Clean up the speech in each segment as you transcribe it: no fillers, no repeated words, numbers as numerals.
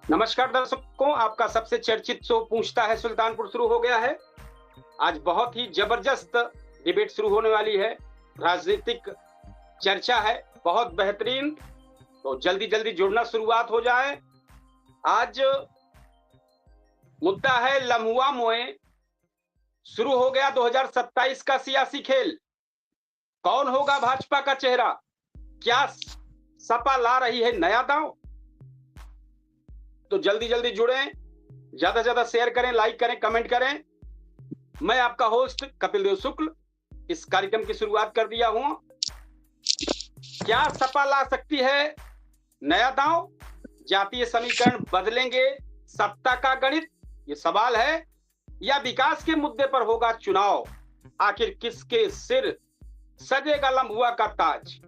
नमस्कार दर्शकों, आपका सबसे चर्चित शो पूछता है सुल्तानपुर शुरू हो गया है। आज बहुत ही जबरदस्त डिबेट शुरू होने वाली है, राजनीतिक चर्चा है, बहुत बेहतरीन। तो जल्दी जल्दी जुड़ना शुरुआत हो जाए। आज मुद्दा है लम्हुआ मोए। शुरू हो गया 2027 का सियासी खेल। कौन होगा भाजपा का चेहरा? क्या सपा ला रही है नया दांव? तो जल्दी जल्दी जुड़ें, ज्यादा से ज्यादा शेयर करें, लाइक करें, कमेंट करें। मैं आपका होस्ट कपिल देव शुक्ल इस कार्यक्रम की शुरुआत कर दिया हूं। क्या सपा ला सकती है नया दांव? जातीय समीकरण बदलेंगे सत्ता का गणित, ये सवाल है। या विकास के मुद्दे पर होगा चुनाव? आखिर किसके सिर सजेगा लम्हुआ का ताज?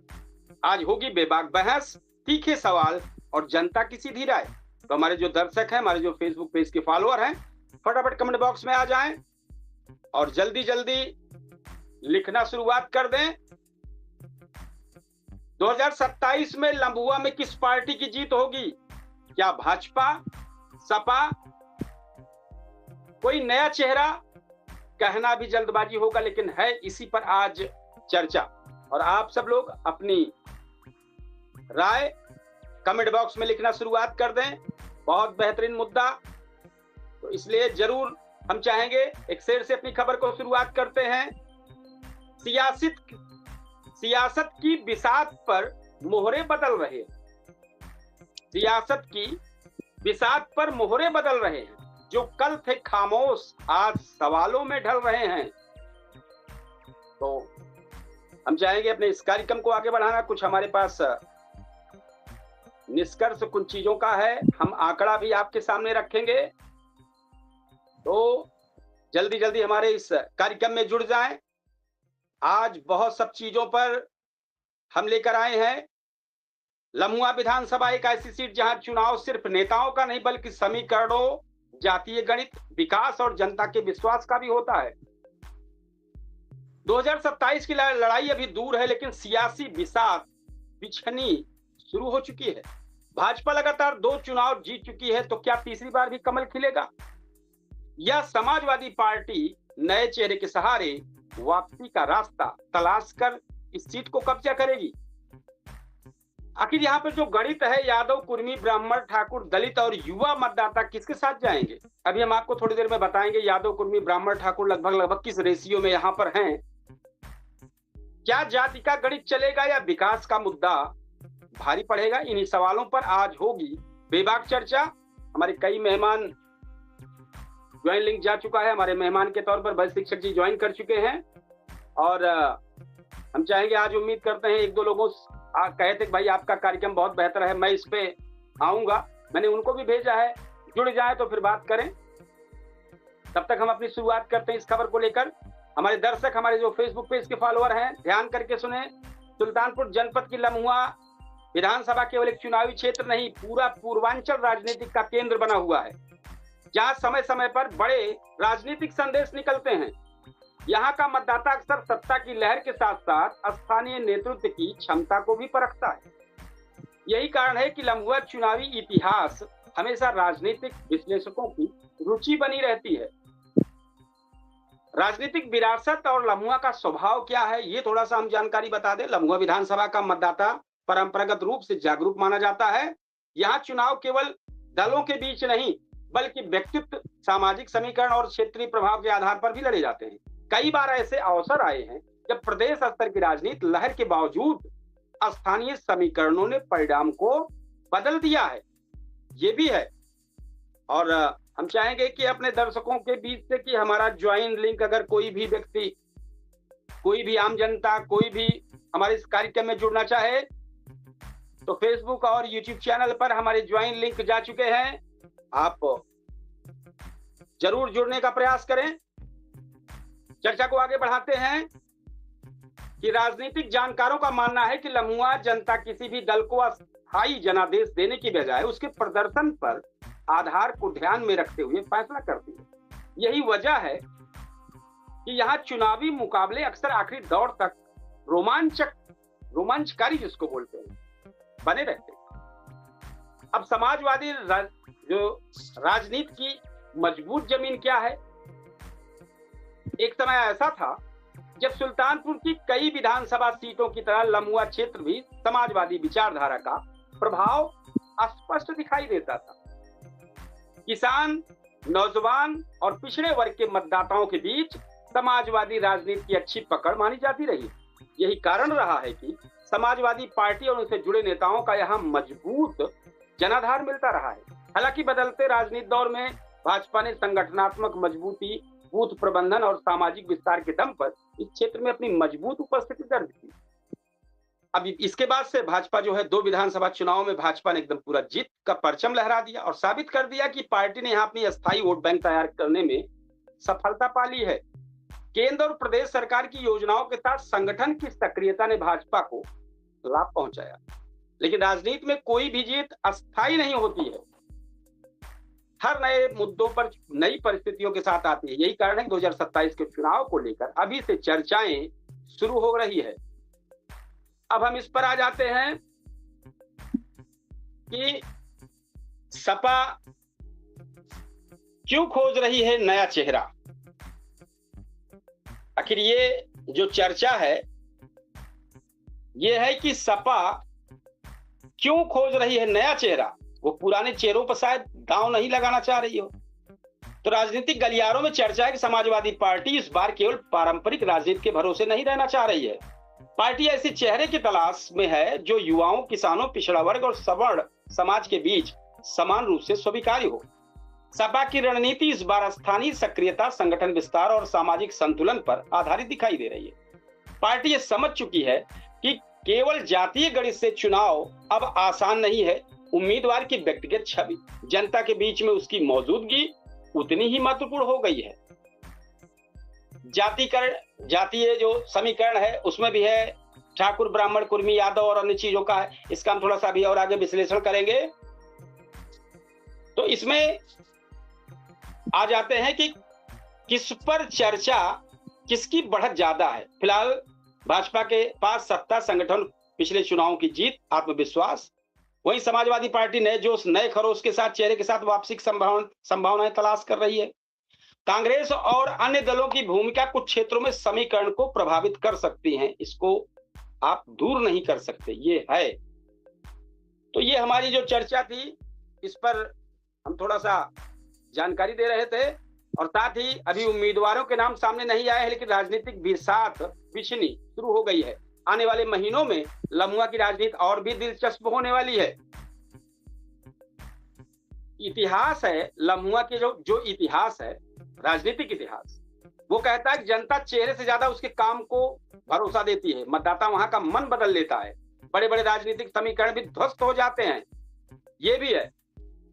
आज होगी बेबाक बहस, तीखे सवाल और जनता की सीधी राय। तो हमारे जो दर्शक हैं, हमारे जो फेसबुक पेज के फॉलोअर हैं, फटाफट कमेंट बॉक्स में आ जाएं और जल्दी जल्दी लिखना शुरुआत कर दें। 2027 में लम्हुआ में किस पार्टी की जीत होगी? क्या भाजपा, सपा, कोई नया चेहरा? कहना भी जल्दबाजी होगा, लेकिन है इसी पर आज चर्चा। और आप सब लोग अपनी राय कमेंट बॉक्स में लिखना शुरुआत कर दें। बहुत बेहतरीन मुद्दा, तो इसलिए जरूर हम चाहेंगे एक शेर से अपनी खबर को शुरुआत करते हैं। सियासत की बिसात पर मोहरे बदल रहे। सियासत की बिसात पर मोहरे बदल रहे हैं। जो कल थे खामोश आज सवालों में ढल रहे हैं। तो हम चाहेंगे अपने इस कार्यक्रम को आगे बढ़ाना। कुछ हमारे पास निष्कर्ष कुछ चीजों का है, हम आंकड़ा भी आपके सामने रखेंगे। तो जल्दी जल्दी हमारे इस कार्यक्रम में जुड़ जाएं। आज बहुत सब चीजों पर हम लेकर आए हैं। लम्हुआ विधानसभा एक ऐसी सीट जहां चुनाव सिर्फ नेताओं का नहीं बल्कि समीकरणों, जातीय गणित, विकास और जनता के विश्वास का भी होता है। 2027 की लड़ाई अभी दूर है, लेकिन सियासी बिसात बिछनी शुरू हो चुकी है। भाजपा लगातार 2 चुनाव जीत चुकी है, तो क्या तीसरी बार भी कमल खिलेगा? या समाजवादी पार्टी नए चेहरे के सहारे वापसी का रास्ता तलाश कर इस सीट को कब्जा करेगी? आखिर यहाँ पर जो गणित है, यादव, कुर्मी, ब्राह्मण, ठाकुर, दलित और युवा मतदाता किसके साथ जाएंगे? अभी हम आपको थोड़ी देर में बताएंगे यादव, कुर्मी, ब्राह्मण, ठाकुर लगभग किस रेशियो में यहाँ पर हैं। क्या जाति का गणित चलेगा या विकास का मुद्दा भारी पड़ेगा? इन्हीं सवालों पर आज होगी बेबाक चर्चा। हमारे कई मेहमान ज्वाइन लिंक जा चुका है। हमारे मेहमान के तौर पर वैद्य शिक्षक जी ज्वाइन कर चुके हैं और हम चाहेंगे, आज उम्मीद करते हैं एक दो लोगों कहे थे भाई आपका कार्यक्रम बहुत बेहतर है, मैं इस पे आऊंगा। मैंने उनको भी भेजा है, जुड़ जाए तो फिर बात करें। तब तक हम अपनी शुरुआत करते हैं इस खबर को लेकर। हमारे दर्शक, हमारे जो फेसबुक पेज के फॉलोअर हैं, ध्यान करके सुने। सुल्तानपुर जनपद की लम्हुआ विधानसभा केवल एक चुनावी क्षेत्र नहीं, पूरा पूर्वांचल राजनीतिक का केंद्र बना हुआ है, जहां समय समय पर बड़े राजनीतिक संदेश निकलते हैं। यहाँ का मतदाता अक्सर सत्ता की लहर के साथ साथ स्थानीय नेतृत्व की क्षमता को भी परखता है। यही कारण है कि लम्हुआ चुनावी इतिहास हमेशा राजनीतिक विश्लेषकों की रुचि बनी रहती है। राजनीतिक विरासत और लम्हुआ का स्वभाव क्या है, ये थोड़ा सा हम जानकारी बता दें। लम्हुआ विधानसभा का मतदाता परंपरागत रूप से जागरूक माना जाता है। यहाँ चुनाव केवल दलों के बीच नहीं बल्कि व्यक्तित्व, सामाजिक समीकरण और क्षेत्रीय प्रभाव के आधार पर भी लड़े जाते हैं। कई बार ऐसे अवसर आए हैं जब प्रदेश स्तर की राजनीति लहर के बावजूद स्थानीय समीकरणों ने परिणाम को बदल दिया है, ये भी है। और हम चाहेंगे कि अपने दर्शकों के बीच से कि हमारा ज्वाइन लिंक, अगर कोई भी व्यक्ति, कोई भी आम जनता, कोई भी हमारे इस कार्यक्रम में जुड़ना चाहे तो फेसबुक और यूट्यूब चैनल पर हमारे ज्वाइन लिंक जा चुके हैं। आप जरूर जुड़ने का प्रयास करें। चर्चा को आगे बढ़ाते हैं कि राजनीतिक जानकारों का मानना है कि लम्हुआ जनता किसी भी दल को अस्थायी जनादेश देने की बजाय उसके प्रदर्शन पर आधार को ध्यान में रखते हुए फैसला करती है। यही वजह है कि यहाँ चुनावी मुकाबले अक्सर आखिरी दौर तक रोमांचकारी जिसको बोलते हैं बने रहते हैं। अब समाजवादी जो राजनीति की मजबूत जमीन क्या है? एक समय ऐसा था जब सुल्तानपुर की कई विधानसभा सीटों की तरह लम्हुआ क्षेत्र भी समाजवादी विचारधारा का प्रभाव स्पष्ट दिखाई देता था। किसान, नौजवान और पिछड़े वर्ग के मतदाताओं के बीच समाजवादी राजनीति की अच्छी पकड़ मानी जाती रही। यही कारण रहा है कि समाजवादी पार्टी और उनसे जुड़े नेताओं का यहाँ मजबूत जनाधार मिलता रहा है। हालांकि बदलते राजनीति दौर में भाजपा ने संगठनात्मक मजबूती, बूथ प्रबंधन और सामाजिक विस्तार के दम पर इस क्षेत्र में अपनी मजबूत उपस्थिति दर्ज की। अब इसके बाद से भाजपा जो है 2 विधानसभा चुनाव में भाजपा ने एकदम पूरा जीत का परचम लहरा दिया और साबित कर दिया कि पार्टी ने यहाँ अपनी अस्थायी वोट बैंक तैयार करने में सफलता पा ली है। केंद्र और प्रदेश सरकार की योजनाओं के साथ संगठन की सक्रियता ने भाजपा को लाभ पहुंचाया। लेकिन राजनीति में कोई भी जीत अस्थायी नहीं होती है, हर नए मुद्दों पर नई परिस्थितियों के साथ आती है। यही कारण है 2027 के चुनाव को लेकर अभी से चर्चाएं शुरू हो रही है। अब हम इस पर आ जाते हैं कि सपा क्यों खोज रही है नया चेहरा। आखिर ये जो चर्चा है ये है कि सपा क्यों खोज रही है नया चेहरा। वो पुराने चेहरों पर शायद दांव नहीं लगाना चाह रही हो। तो राजनीतिक गलियारों में चर्चा है कि समाजवादी पार्टी इस बार केवल पारंपरिक राजनीति के भरोसे नहीं रहना चाह रही है। पार्टी ऐसे चेहरे की तलाश में है जो युवाओं, किसानों, पिछड़ा वर्ग और सवर्ण समाज के बीच समान रूप से स्वीकार्य हो। सपा की रणनीति इस बार स्थानीय सक्रियता, संगठन विस्तार और सामाजिक संतुलन पर आधारित दिखाई दे रही है। पार्टी ये समझ चुकी है कि केवल जातीय गणित से चुनाव अब आसान नहीं है। उम्मीदवार की व्यक्तिगत छवि, जनता के बीच में उसकी मौजूदगी उतनी ही महत्वपूर्ण हो गई है। जातीय जो समीकरण है उसमें भी है ठाकुर, ब्राह्मण, कुर्मी, यादव और अन्य चीजों का है। इसका हम थोड़ा सा भी और आगे विश्लेषण करेंगे। तो इसमें आ जाते हैं कि किस पर चर्चा, किसकी बढ़त ज्यादा है। फिलहाल भाजपा के पास सत्ता, संगठन, पिछले चुनावों की जीत, आत्मविश्वास। वहीं समाजवादी पार्टी नए जोश, नए खरोश के साथ, चेहरे के साथ वापसी की संभावनाएं तलाश कर रही है। कांग्रेस और अन्य दलों की भूमिका कुछ क्षेत्रों में समीकरण को प्रभावित कर सकती हैं, इसको आप दूर नहीं कर सकते, ये है। तो ये हमारी जो चर्चा थी, इस पर हम थोड़ा सा जानकारी दे रहे थे और साथ ही अभी उम्मीदवारों के नाम सामने नहीं आए हैं, लेकिन राजनीतिक बिछनी शुरू हो गई है। आने वाले महीनों में लम्हुआ की राजनीति और भी दिलचस्प होने वाली है। इतिहास है लम्हुआ के जो इतिहास है, राजनीतिक इतिहास, वो कहता है कि जनता चेहरे से ज्यादा उसके काम को भरोसा देती है। मतदाता वहां का मन बदल लेता है। बड़े बड़े राजनीतिक समीकरण भी ध्वस्त हो जाते हैं, ये भी है।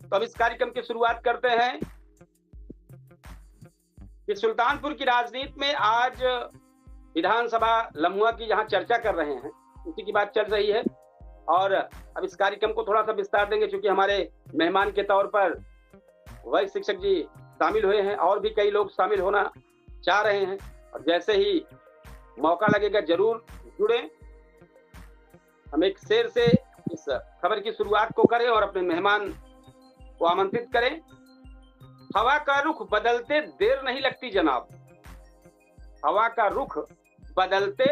तो अब इस कार्यक्रम की शुरुआत करते हैं कि सुल्तानपुर की राजनीति में आज विधानसभा लम्हुआ की जहां चर्चा कर रहे हैं उसी की बात चल रही है। और अब इस कार्यक्रम को थोड़ा सा विस्तार देंगे क्योंकि हमारे मेहमान के तौर पर वैद्य शिक्षक जी शामिल हुए हैं और भी कई लोग शामिल होना चाह रहे हैं। और जैसे ही मौका लगेगा जरूर जुड़े। हम एक शेर से इस खबर की शुरुआत को करें और अपने मेहमान को आमंत्रित करें। हवा का रुख बदलते देर नहीं लगती जनाब। हवा का रुख बदलते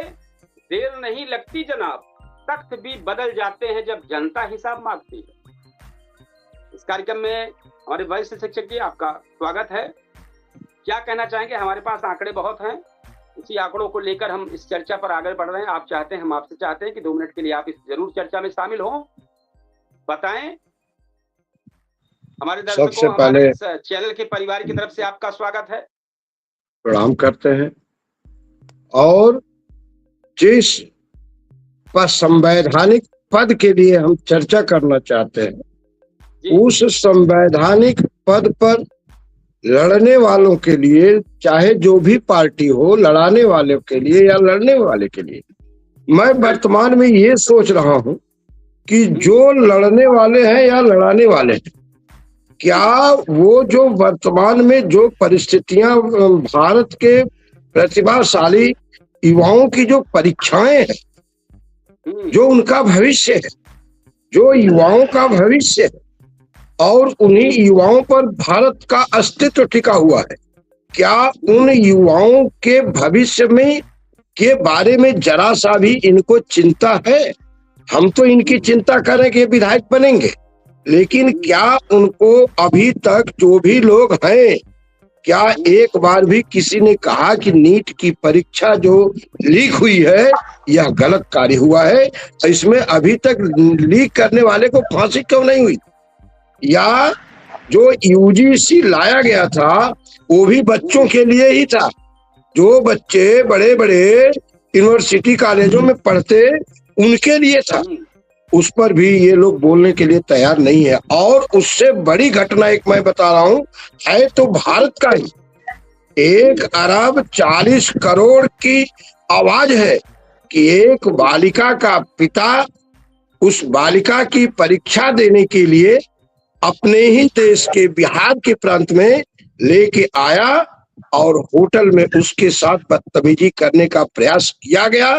देर नहीं लगती जनाब। तख्त भी बदल जाते हैं जब जनता हिसाब मांगती है। इस कार्यक्रम में हमारे वरिष्ठ शिक्षक जी, आपका स्वागत है। क्या कहना चाहेंगे? हमारे पास आंकड़े बहुत हैं, इसी आंकड़ों को लेकर हम इस चर्चा पर आगे बढ़ रहे हैं। आप चाहते हैं, हम आपसे चाहते हैं कि 2 मिनट के लिए आप इस जरूर चर्चा में शामिल हों, बताएं। हमारे दर्शकों को हमारे इस चैनल के परिवार की तरफ से आपका स्वागत है, प्रणाम करते हैं। और जिस पर संवैधानिक पद के लिए हम चर्चा करना चाहते हैं, उस संवैधानिक पद पर लड़ने वालों के लिए, चाहे जो भी पार्टी हो, लड़ाने वाले के लिए या लड़ने वाले के लिए, मैं वर्तमान में ये सोच रहा हूं कि जो लड़ने वाले हैं या लड़ाने वाले हैं, क्या वो जो वर्तमान में जो परिस्थितियां, भारत के प्रतिभाशाली युवाओं की जो परीक्षाएं हैं, जो उनका भविष्य है, जो युवाओं का भविष्य है, और उन्हीं युवाओं पर भारत का अस्तित्व टिका हुआ है। क्या उन युवाओं के भविष्य में के बारे में जरा सा भी इनको चिंता है? हम तो इनकी चिंता करें कि विधायक बनेंगे, लेकिन क्या उनको अभी तक जो भी लोग हैं, क्या एक बार भी किसी ने कहा कि नीट की परीक्षा जो लीक हुई है यह गलत कार्य हुआ है, इसमें अभी तक लीक करने वाले को फांसी क्यों नहीं हुई? या जो यूजीसी लाया गया था वो भी बच्चों के लिए ही था, जो बच्चे बड़े बड़े यूनिवर्सिटी कॉलेजों में पढ़ते उनके लिए था। उस पर भी ये लोग बोलने के लिए तैयार नहीं है। और उससे बड़ी घटना एक मैं बता रहा हूं, है तो भारत का ही 1 अरब 40 करोड़ की आवाज है कि एक बालिका का पिता उस बालिका की परीक्षा देने के लिए अपने ही देश के बिहार के प्रांत में लेके आया और होटल में उसके साथ बदतमीजी करने का प्रयास किया गया।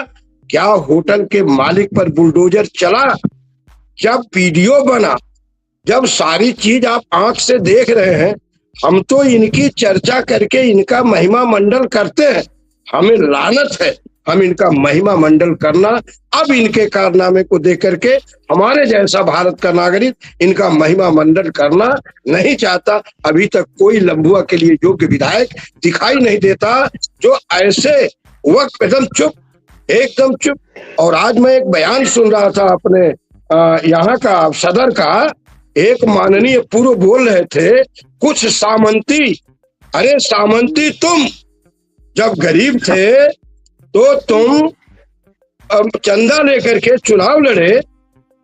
क्या होटल के मालिक पर बुलडोजर चला? जब वीडियो बना, जब सारी चीज आप आंख से देख रहे हैं, हम तो इनकी चर्चा करके इनका महिमा मंडल करते हैं। हमें लानत है हम इनका महिमा मंडल करना। अब इनके कारनामे को देख करके हमारे जैसा भारत का नागरिक इनका महिमा मंडल करना नहीं चाहता। अभी तक कोई लम्बुआ के लिए योग्य विधायक दिखाई नहीं देता जो ऐसे वक्त एकदम चुप। और आज मैं एक बयान सुन रहा था अपने यहाँ का सदर का, एक माननीय पूर्व बोल रहे थे कुछ सामंती, अरे सामंती तुम जब गरीब थे तो तुम चंदा लेकर के चुनाव लड़े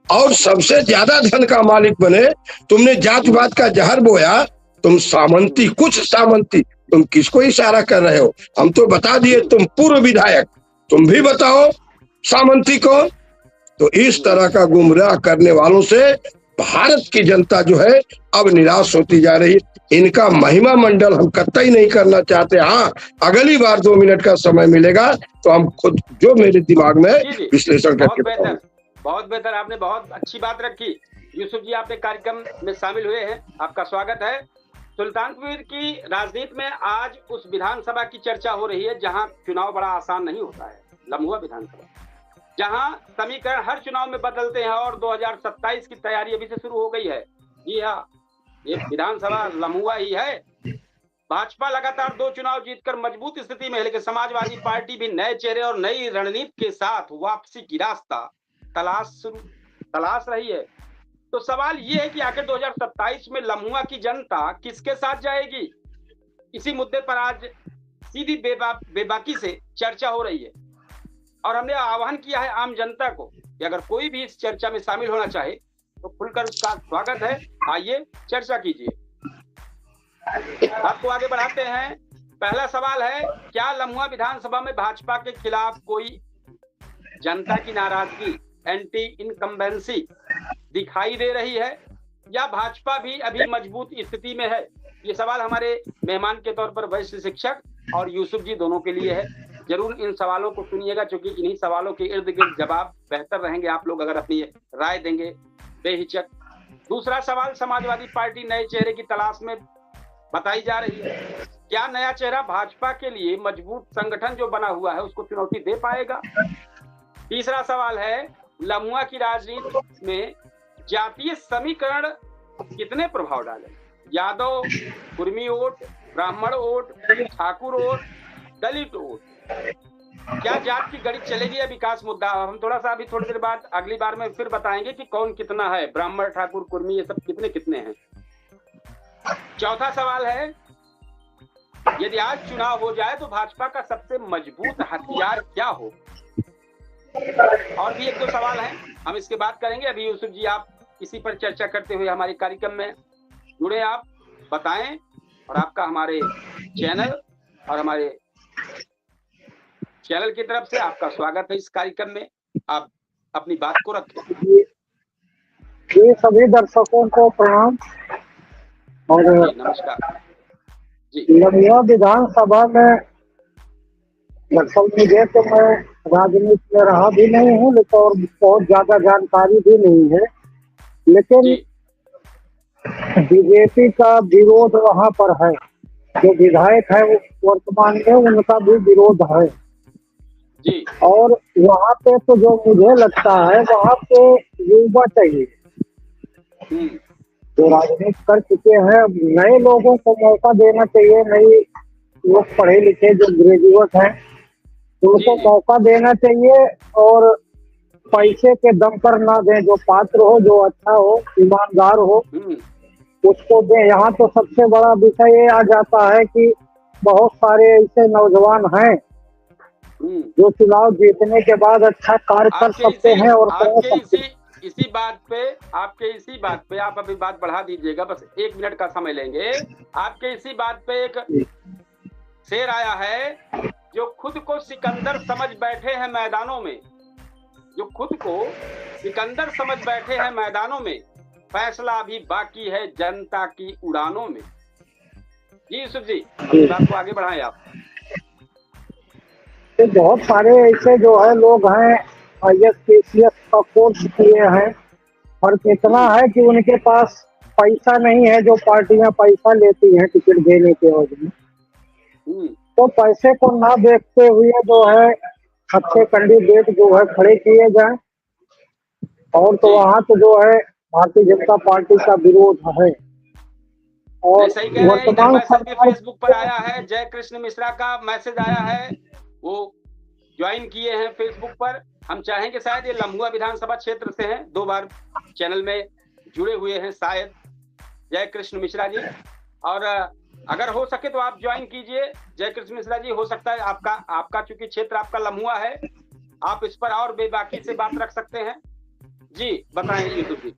और सबसे ज्यादा धन का मालिक बने, तुमने जातिवाद का जहर बोया, तुम सामंती, कुछ सामंती। तुम किसको इशारा कर रहे हो? हम तो बता दिए तुम पूर्व विधायक, तुम भी बताओ सामंती कौन? तो इस तरह का गुमराह करने वालों से भारत की जनता जो है अब निराश होती जा रही है। इनका महिमा मंडल हम कतई नहीं करना चाहते। हाँ, अगली बार 2 मिनट का समय मिलेगा तो हम खुद जो मेरे दिमाग में विश्लेषण करके बताऊंगा। बहुत बेहतर, आपने बहुत अच्छी बात रखी। यूसुफ जी, आपने कार्यक्रम में शामिल हुए हैं, आपका स्वागत है। सुल्तानपुर की राजनीति में आज उस विधानसभा की चर्चा हो रही है जहां चुनाव बड़ा आसान नहीं होता है, लम्हुआ विधानसभा, जहां समीकरण हर चुनाव में बदलते हैं और 2027 की तैयारी अभी से शुरू हो गई है। जी हाँ, ये विधानसभा लम्हुआ ही है। भाजपा लगातार 2 चुनाव जीतकर मजबूत स्थिति में है, लेकिन समाजवादी पार्टी भी नए चेहरे और नई रणनीति के साथ वापसी की रास्ता तलाश रही है। तो सवाल ये है कि आखिर 2027 में लम्हुआ की जनता किसके साथ जाएगी? इसी मुद्दे पर आज सीधी बेबाकी से चर्चा हो रही है और हमने आह्वान किया है आम जनता को कि अगर कोई भी इस चर्चा में शामिल होना चाहे तो खुलकर उसका स्वागत है, आइए चर्चा कीजिए। आपको आगे बढ़ाते हैं। पहला सवाल है, क्या लम्हुआ विधानसभा में भाजपा के खिलाफ कोई जनता की नाराजगी, एंटी इनकम्बेंसी दिखाई दे रही है या भाजपा भी अभी मजबूत स्थिति में है? ये सवाल हमारे मेहमान के तौर पर वरिष्ठ शिक्षक और यूसुफ जी दोनों के लिए है। जरूर इन सवालों को सुनिएगा, क्योंकि इन्हीं सवालों के इर्द गिर्द जवाब बेहतर रहेंगे आप लोग अगर अपनी राय देंगे बेहिचक। दूसरा सवाल, समाजवादी पार्टी नए चेहरे की तलाश में बताई जा रही है। क्या नया चेहरा भाजपा के लिए मजबूत संगठन जो बना हुआ है उसको चुनौती दे पाएगा? तीसरा सवाल है, लम्हुआ की राजनीति में जातीय समीकरण कितने प्रभाव डाले? यादव कुर्मी वोट, ब्राह्मण वोट, ठाकुर वोट, दलित वोट, क्या जात की गणित चलेगी या विकास मुद्दा? हम थोड़ा सा अभी थोड़ी देर बाद अगली बार में फिर बताएंगे कि कौन कितना है, ब्राह्मण, ठाकुर, कुर्मी, ये सब कितने कितने हैं। चौथा सवाल है, यदि आज चुनाव हो जाए तो भाजपा का सबसे मजबूत हथियार क्या हो? और भी 1-2 सवाल हैं, हम इसके बात करेंगे। अभी यूसुफ जी आप इसी पर चर्चा करते हुए हमारे कार्यक्रम में जुड़े, आप बताएं और आपका हमारे चैनल और हमारे चैनल की तरफ से आपका स्वागत है इस कार्यक्रम में। आप अपनी बात को रखें। ये सभी दर्शकों को प्रणाम और नमस्कार जी। लम्हुआ विधानसभा में दरअसल मुझे तो मैं राजनीति में रहा भी नहीं हूँ, लेकिन और बहुत ज्यादा जानकारी भी नहीं है, लेकिन बीजेपी का विरोध वहाँ पर है, जो विधायक है वो वर्तमान में उनका भी विरोध है। जी और वहाँ पे तो जो मुझे लगता है वहाँ पे युवा चाहिए, हम्म, जो राजनीति कर चुके हैं। नए लोगों को मौका देना चाहिए, नए लोग पढ़े लिखे जो ग्रेजुएट हैं जी उनको जी मौका देना चाहिए। और पैसे के दम पर ना दें, जो पात्र हो, जो अच्छा हो, ईमानदार हो, हम्म, उसको दें। यहाँ तो सबसे बड़ा विषय ये आ जाता है कि बहुत सारे ऐसे नौजवान हैं हम्म। जो चुनाव जीतने के बाद अच्छा कार्य कर सकते हैं और कर आपके सकते हैं। इसी बात पे आप अभी बात बढ़ा दीजिएगा, बस 1 मिनट का समय लेंगे। आपके इसी बात पे एक शेर आया है, जो खुद को सिकंदर समझ बैठे हैं मैदानों में, जो खुद को सिकंदर समझ बैठे हैं मैदानों में, फैसला अभी बाकी है जनता की उड़ानों में। जी यूसुफ जी, अपनी बात को आगे बढ़ाएं आप। तो बहुत सारे ऐसे जो है लोग हैं, IAS PCS का कोर्स किए हैं, फर्क इतना है कि उनके पास पैसा नहीं है, जो पार्टियां पैसा लेती हैं टिकट देने के एवज में। तो पैसे को ना देखते हुए जो है अच्छे कैंडिडेट जो है खड़े किए जाएं। और तो जी। वहाँ तो जो है भारतीय जनता पार्टी का विरोध है। नहीं, और सही कह रहे हैं। इधर वर्तमान मैसेज भी सरकार फेसबुक पर आया है, जय कृष्ण मिश्रा का मैसेज आया है, वो ज्वाइन किए हैं फेसबुक पर। हम चाहेंगे, शायद ये लम्हुआ विधानसभा क्षेत्र से हैं, 2 बार चैनल में जुड़े हुए हैं शायद जय कृष्ण मिश्रा जी। और अगर हो सके तो आप ज्वाइन कीजिए जय कृष्ण मिश्रा जी। हो सकता है आपका चूंकि क्षेत्र आपका लम्हुआ है, आप इस पर और बेबाकी से बात रख सकते हैं। जी बताएं यूसुफ जी।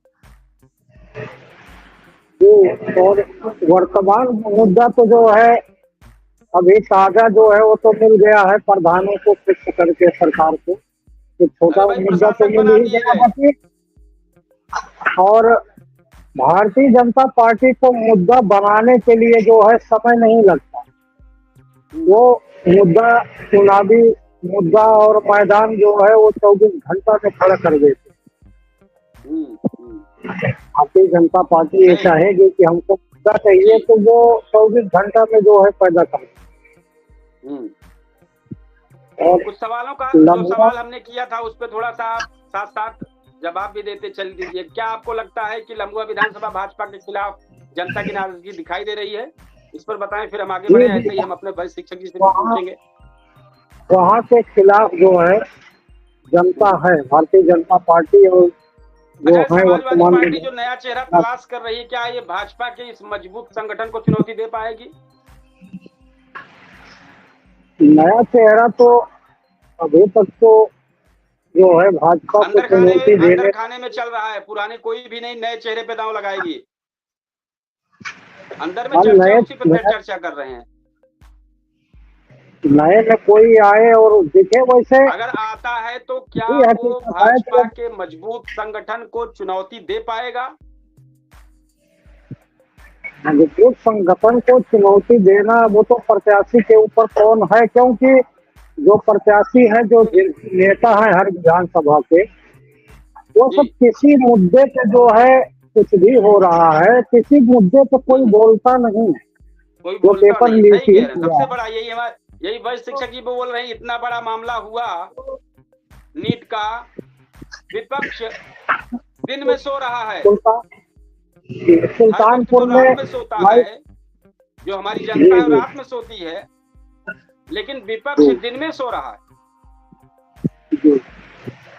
और वर्तमान मुद्दा तो जो है अभी ताजा जो है वो तो मिल गया है प्रधानों को फिक्स करके सरकार को, तो छोटा अरे भाई, मुद्दा तो प्रशासक मिल बना ही दिए गया गए। बाकी। और भारतीय जनता पार्टी को मुद्दा बनाने के लिए जो है समय नहीं लगता। वो मुद्दा, चुनावी मुद्दा और मैदान जो है वो 24 घंटा में खड़ा कर देते। भारतीय जनता पार्टी ये चाहेगी कि हमको मुद्दा चाहिए तो वो 24 घंटा में जो है पैदा कर। और कुछ सवालों का जो सवाल हमने किया था उस पर थोड़ा सा आप साथ साथ जवाब भी देते चल दीजिए। क्या आपको लगता है कि लम्हुआ विधानसभा भाजपा के खिलाफ जनता की नाराजगी दिखाई दे रही है? इस पर बताएं, फिर हम आगे बढ़े। ऐसे ही हम अपने वरिष्ठ शिक्षक जी से पूछेंगे। वहाँ के खिलाफ जो है जनता है, भारतीय जनता पार्टी और जो है समाजवादी पार्टी जो नया चेहरा तलाश कर रही है, क्या ये भाजपा के इस मजबूत संगठन को चुनौती दे पाएगी? नया चेहरा तो अभी तक तो जो है भाजपा को चुनौती देने अंदर खाने में चल रहा है। पुराने कोई भी नहीं नए चेहरे पे दांव लगाएगी। अंदर में चर्चा उसी पे चर्चा कर रहे हैं। नए में कोई आए और दिखे वैसे अगर आता है तो क्या वो भाजपा के मजबूत संगठन को चुनौती दे पाएगा? मजबूत संगठन को चुनौती देना वो तो प्रत्याशी के ऊपर कौन है, क्योंकि जो प्रत्याशी है, जो नेता है हर विधानसभा के, वो सब किसी मुद्दे पे जो है कुछ भी हो रहा है, किसी मुद्दे पे कोई बोलता नहीं है। कोई बोलता नहीं। सबसे बड़ा यही वरिष्ठ शिक्षक जी बोल रहे हैं, इतना बड़ा मामला हुआ नीट का, विपक्ष दिन में सो रहा है। सुल्तानपुर में सोता है, जो हमारी जनता है रात में सोती है, लेकिन विपक्ष दिन में सो रहा है।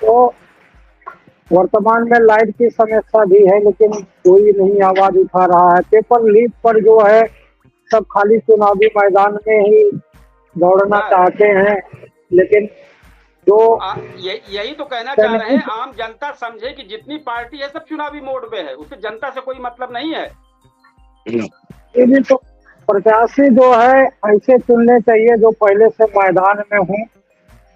तो वर्तमान में लाइट की समस्या भी है, लेकिन कोई नहीं आवाज उठा रहा है। पेपर लीक पर जो है सब खाली चुनावी मैदान में ही दौड़ना चाहते हैं, लेकिन जो यही तो कहना चाह रहे हैं, आम जनता समझे कि जितनी पार्टी है सब चुनावी मोड पे है, उससे जनता से कोई मतलब नहीं है। ये भी तो प्रत्याशी जो है ऐसे चुनने चाहिए जो पहले से मैदान में हों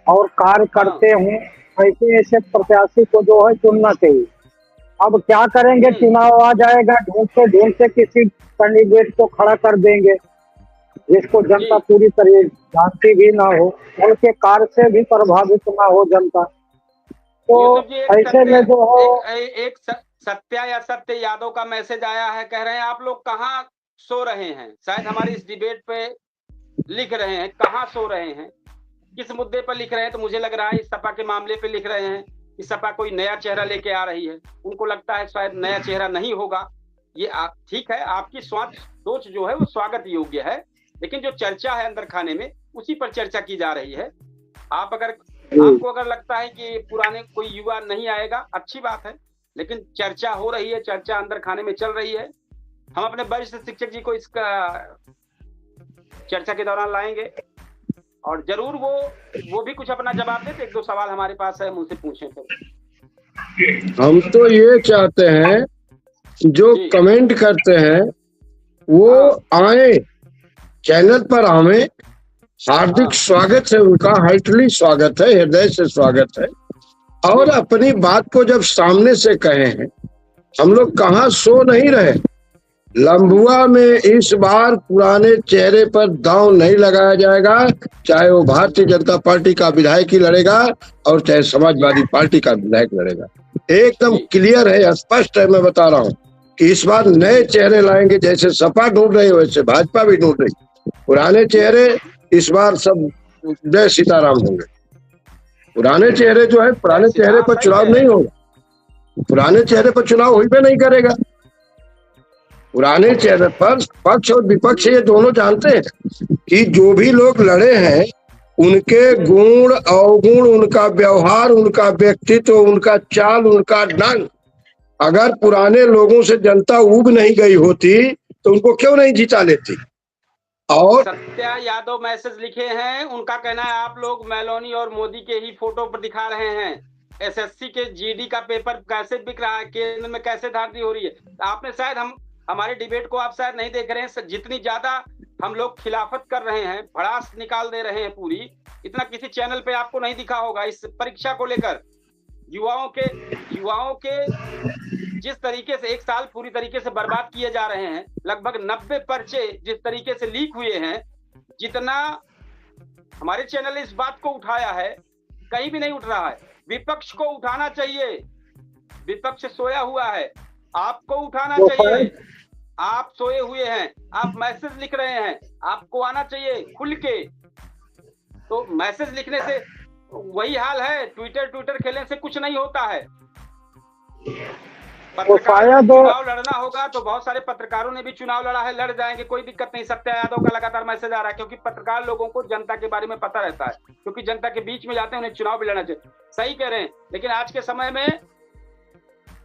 और कार्य करते हों। ऐसे प्रत्याशी को जो है चुनना चाहिए। अब क्या करेंगे, चुनाव आ जाएगा, ढूंढते किसी कैंडिडेट को खड़ा कर देंगे जिसको जनता पूरी तरह जानती भी ना हो, उनके कार्य से भी प्रभावित ना हो जनता। तो ऐसे में जो है सत्या या सत्य यादव का मैसेज आया है, कह रहे हैं आप लोग कहाँ सो रहे हैं। शायद हमारी इस डिबेट पे लिख रहे हैं कहाँ सो रहे हैं, किस मुद्दे पर लिख रहे हैं। तो मुझे लग रहा है इस सपा के मामले पे लिख रहे हैं। इस सपा कोई नया चेहरा लेके आ रही है, उनको लगता है शायद नया चेहरा नहीं होगा। ये ठीक है, आपकी सोच जो है वो स्वागत योग्य है, लेकिन जो चर्चा है अंदर खाने में उसी पर चर्चा की जा रही है। आपको अगर लगता है कि पुराने कोई युवा नहीं आएगा, अच्छी बात है, लेकिन चर्चा हो रही है, चर्चा अंदर खाने में चल रही है। हम अपने वरिष्ठ शिक्षक जी को इसका चर्चा के दौरान लाएंगे और जरूर वो भी कुछ अपना जवाब देते। एक दो सवाल हमारे पास है, मुझसे पूछें। फिर हम तो ये चाहते हैं जो कमेंट करते हैं वो आए चैनल पर, हमें हार्दिक स्वागत है उनका, हार्टली स्वागत है, हृदय से स्वागत है। और अपनी बात को जब सामने से कहे हैं, हम लोग कहाँ सो नहीं रहे। लंबुआ में इस बार पुराने चेहरे पर दांव नहीं लगाया जाएगा, चाहे वो भारतीय जनता पार्टी का विधायक ही लड़ेगा और चाहे समाजवादी पार्टी का विधायक लड़ेगा। एकदम क्लियर है, स्पष्ट है। मैं बता रहा हूँ कि इस बार नए चेहरे लाएंगे, जैसे सपा ढूंढ रही है वैसे भाजपा भी ढूंढ रही। पुराने चेहरे इस बार सब जय सीताराम होंगे। पुराने चेहरे जो है, पुराने चेहरे पर चुनाव नहीं होगा, पुराने चेहरे पर चुनाव हो भी नहीं करेगा। पुराने चेहरे पर पक्ष और विपक्ष ये दोनों जानते हैं कि जो भी लोग लड़े हैं उनके गुण अवगुण, उनका व्यवहार, उनका व्यक्तित्व, उनका चाल, उनका ढंग, अगर पुराने लोगों से जनता उब नहीं गई होती तो उनको क्यों नहीं जीता लेती। और सत्या यादव मैसेज लिखे हैं, उनका कहना है आप लोग मेलोनी और मोदी के ही फोटो पर दिखा रहे हैं। एसएससी के जीडी का पेपर कैसे बिक रहा है, केंद्र में कैसे धांधली हो रही है। आपने शायद हमारे डिबेट को आप शायद नहीं देख रहे हैं। जितनी ज्यादा हम लोग खिलाफत कर रहे हैं, भड़ास निकाल दे रहे हैं पूरी, इतना किसी चैनल पे आपको नहीं दिखा होगा। इस परीक्षा को लेकर युवाओं के जिस तरीके से एक साल पूरी तरीके से बर्बाद किए जा रहे हैं, लगभग 90 पर्चे जिस तरीके से लीक हुए हैं, जितना हमारे चैनल ने इस बात को उठाया है कहीं भी नहीं उठ रहा है। विपक्ष को उठाना चाहिए, विपक्ष सोया हुआ है, आपको उठाना चाहिए। आप सोए हुए हैं, आप मैसेज लिख रहे हैं, आपको आना चाहिए खुल के। तो मैसेज लिखने से वही हाल है, ट्विटर खेलने से कुछ नहीं होता है। चुनाव लड़ना होगा तो बहुत सारे पत्रकारों ने भी चुनाव लड़ा है, लड़ जाएंगे, कोई दिक्कत नहीं। सत्या यादव का लगातार मैसेज आ रहा है, क्योंकि पत्रकार लोगों को जनता के बारे में पता रहता है, क्योंकि जनता के बीच में जाते हैं, उन्हें चुनाव भी लड़ना चाहिए। सही कह रहे हैं, लेकिन आज के समय में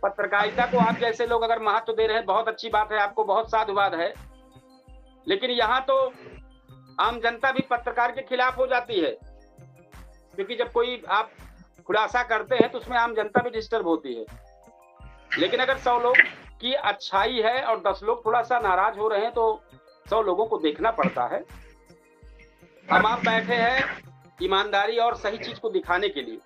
पत्रकारिता को आप जैसे लोग अगर महत्व दे रहे हैं, बहुत अच्छी बात है, आपको बहुत साधुवाद है। लेकिन यहाँ तो आम जनता भी पत्रकार के खिलाफ हो जाती है, क्योंकि जब कोई आप खुलासा करते हैं तो उसमें आम जनता भी डिस्टर्ब होती है। लेकिन अगर 100 लोग की अच्छाई है और 10 लोग थोड़ा सा नाराज हो रहे हैं तो 100 लोगों को देखना पड़ता है। हम आप बैठे हैं ईमानदारी और सही चीज को दिखाने के लिए,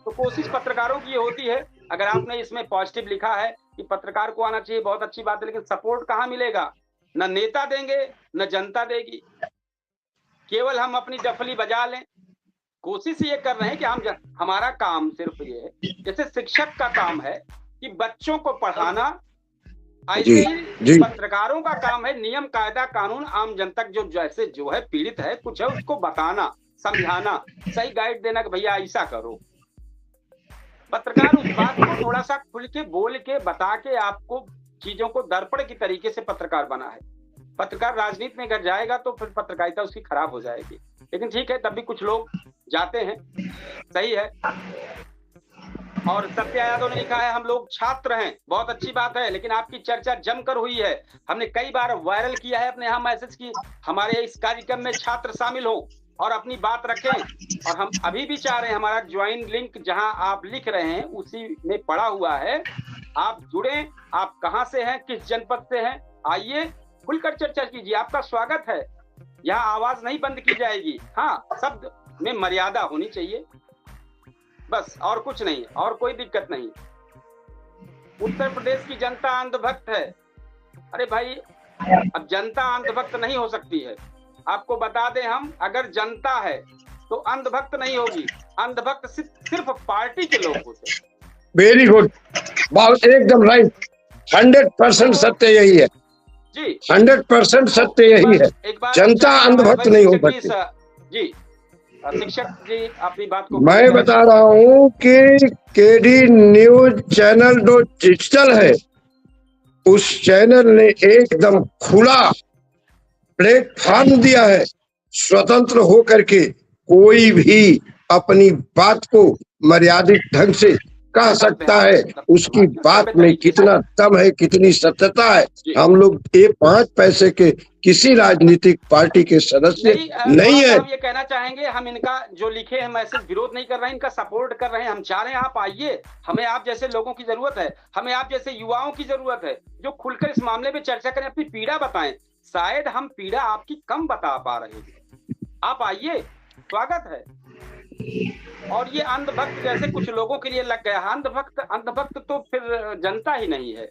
तो कोशिश पत्रकारों की ये होती है। अगर आपने इसमें पॉजिटिव लिखा है कि पत्रकार को आना चाहिए, बहुत अच्छी बात है, लेकिन सपोर्ट कहाँ मिलेगा? न नेता देंगे न जनता देगी, केवल हम अपनी डफली बजा लें। कोशिश ये कर रहे हैं कि हमारा काम सिर्फ ये है, जैसे शिक्षक का काम है कि बच्चों को पढ़ाना, ऐसे ही पत्रकारों का काम है नियम कायदा कानून आम जनता जो है पीड़ित है कुछ है उसको बताना, समझाना, सही गाइड देना कि भैया ऐसा करो। पत्रकार उस बात को थोड़ा सा खुल के बोल के बता के आपको चीजों को दर्पण की तरीके से पत्रकार बना है। पत्रकार राजनीति में अगर जाएगा तो फिर पत्रकारिता उसकी खराब हो जाएगी। लेकिन ठीक है, तब भी कुछ लोग जाते हैं, सही है। और सत्या यादव ने लिखा है हम लोग छात्र हैं, बहुत अच्छी बात है, लेकिन आपकी चर्चा जमकर हुई है। हमने कई बार वायरल किया है अपने यहाँ मैसेज की, हमारे इस कार्यक्रम में छात्र शामिल हो और अपनी बात रखें। और हम अभी भी चाह रहे हैं, हमारा ज्वाइन लिंक जहां आप लिख रहे हैं उसी में पड़ा हुआ है, आप जुड़ें। आप कहां से हैं, किस जनपद से हैं, आइए खुलकर चर्चा कीजिए, आपका स्वागत है। यहाँ आवाज नहीं बंद की जाएगी, हाँ शब्द में मर्यादा होनी चाहिए, बस, और कुछ नहीं, और कोई दिक्कत नहीं। उत्तर प्रदेश की जनता अंधभक्त है। अरे भाई, अब जनता अंधभक्त नहीं हो सकती है। आपको बता दें हम, अगर जनता है तो अंधभक्त नहीं होगी। अंधभक्त सिर्फ पार्टी के लोग होते हैं। वेरी गुड, बहुत एकदम राइट, 100% सत्य यही है जी, 100% सत्य यही है। एक बार जनता अंधभक्त नहीं हो सकती। जी शिक्षक जी अपनी बात को मैं बता रहा हूँ कि केडी न्यूज चैनल जो डिजिटल है, उस चैनल ने एकदम खुला प्लेटफॉर्म दिया है, स्वतंत्र होकर के कोई भी अपनी बात को मर्यादित ढंग से कह सकता है। उसकी बात में कितना दम है, कितनी सत्यता है। हम लोग ये 5 पैसे के किसी राजनीतिक पार्टी के सदस्य नहीं है। हम ये कहना चाहेंगे, हम इनका जो लिखे हैं मैसेज विरोध नहीं कर रहे हैं, इनका सपोर्ट कर रहे हैं। हम चाह रहे हैं आप आइए, हमें आप जैसे लोगों की जरूरत है, हमें आप जैसे युवाओं की जरूरत है जो खुलकर इस मामले में चर्चा करें, अपनी पीड़ा बताएं। शायद हम पीड़ा आपकी कम बता पा रहे हैं। आप आइए, स्वागत है। और ये अंधभक्त जैसे कुछ लोगों के लिए लग गया। अंधभक्त तो फिर जनता ही नहीं है।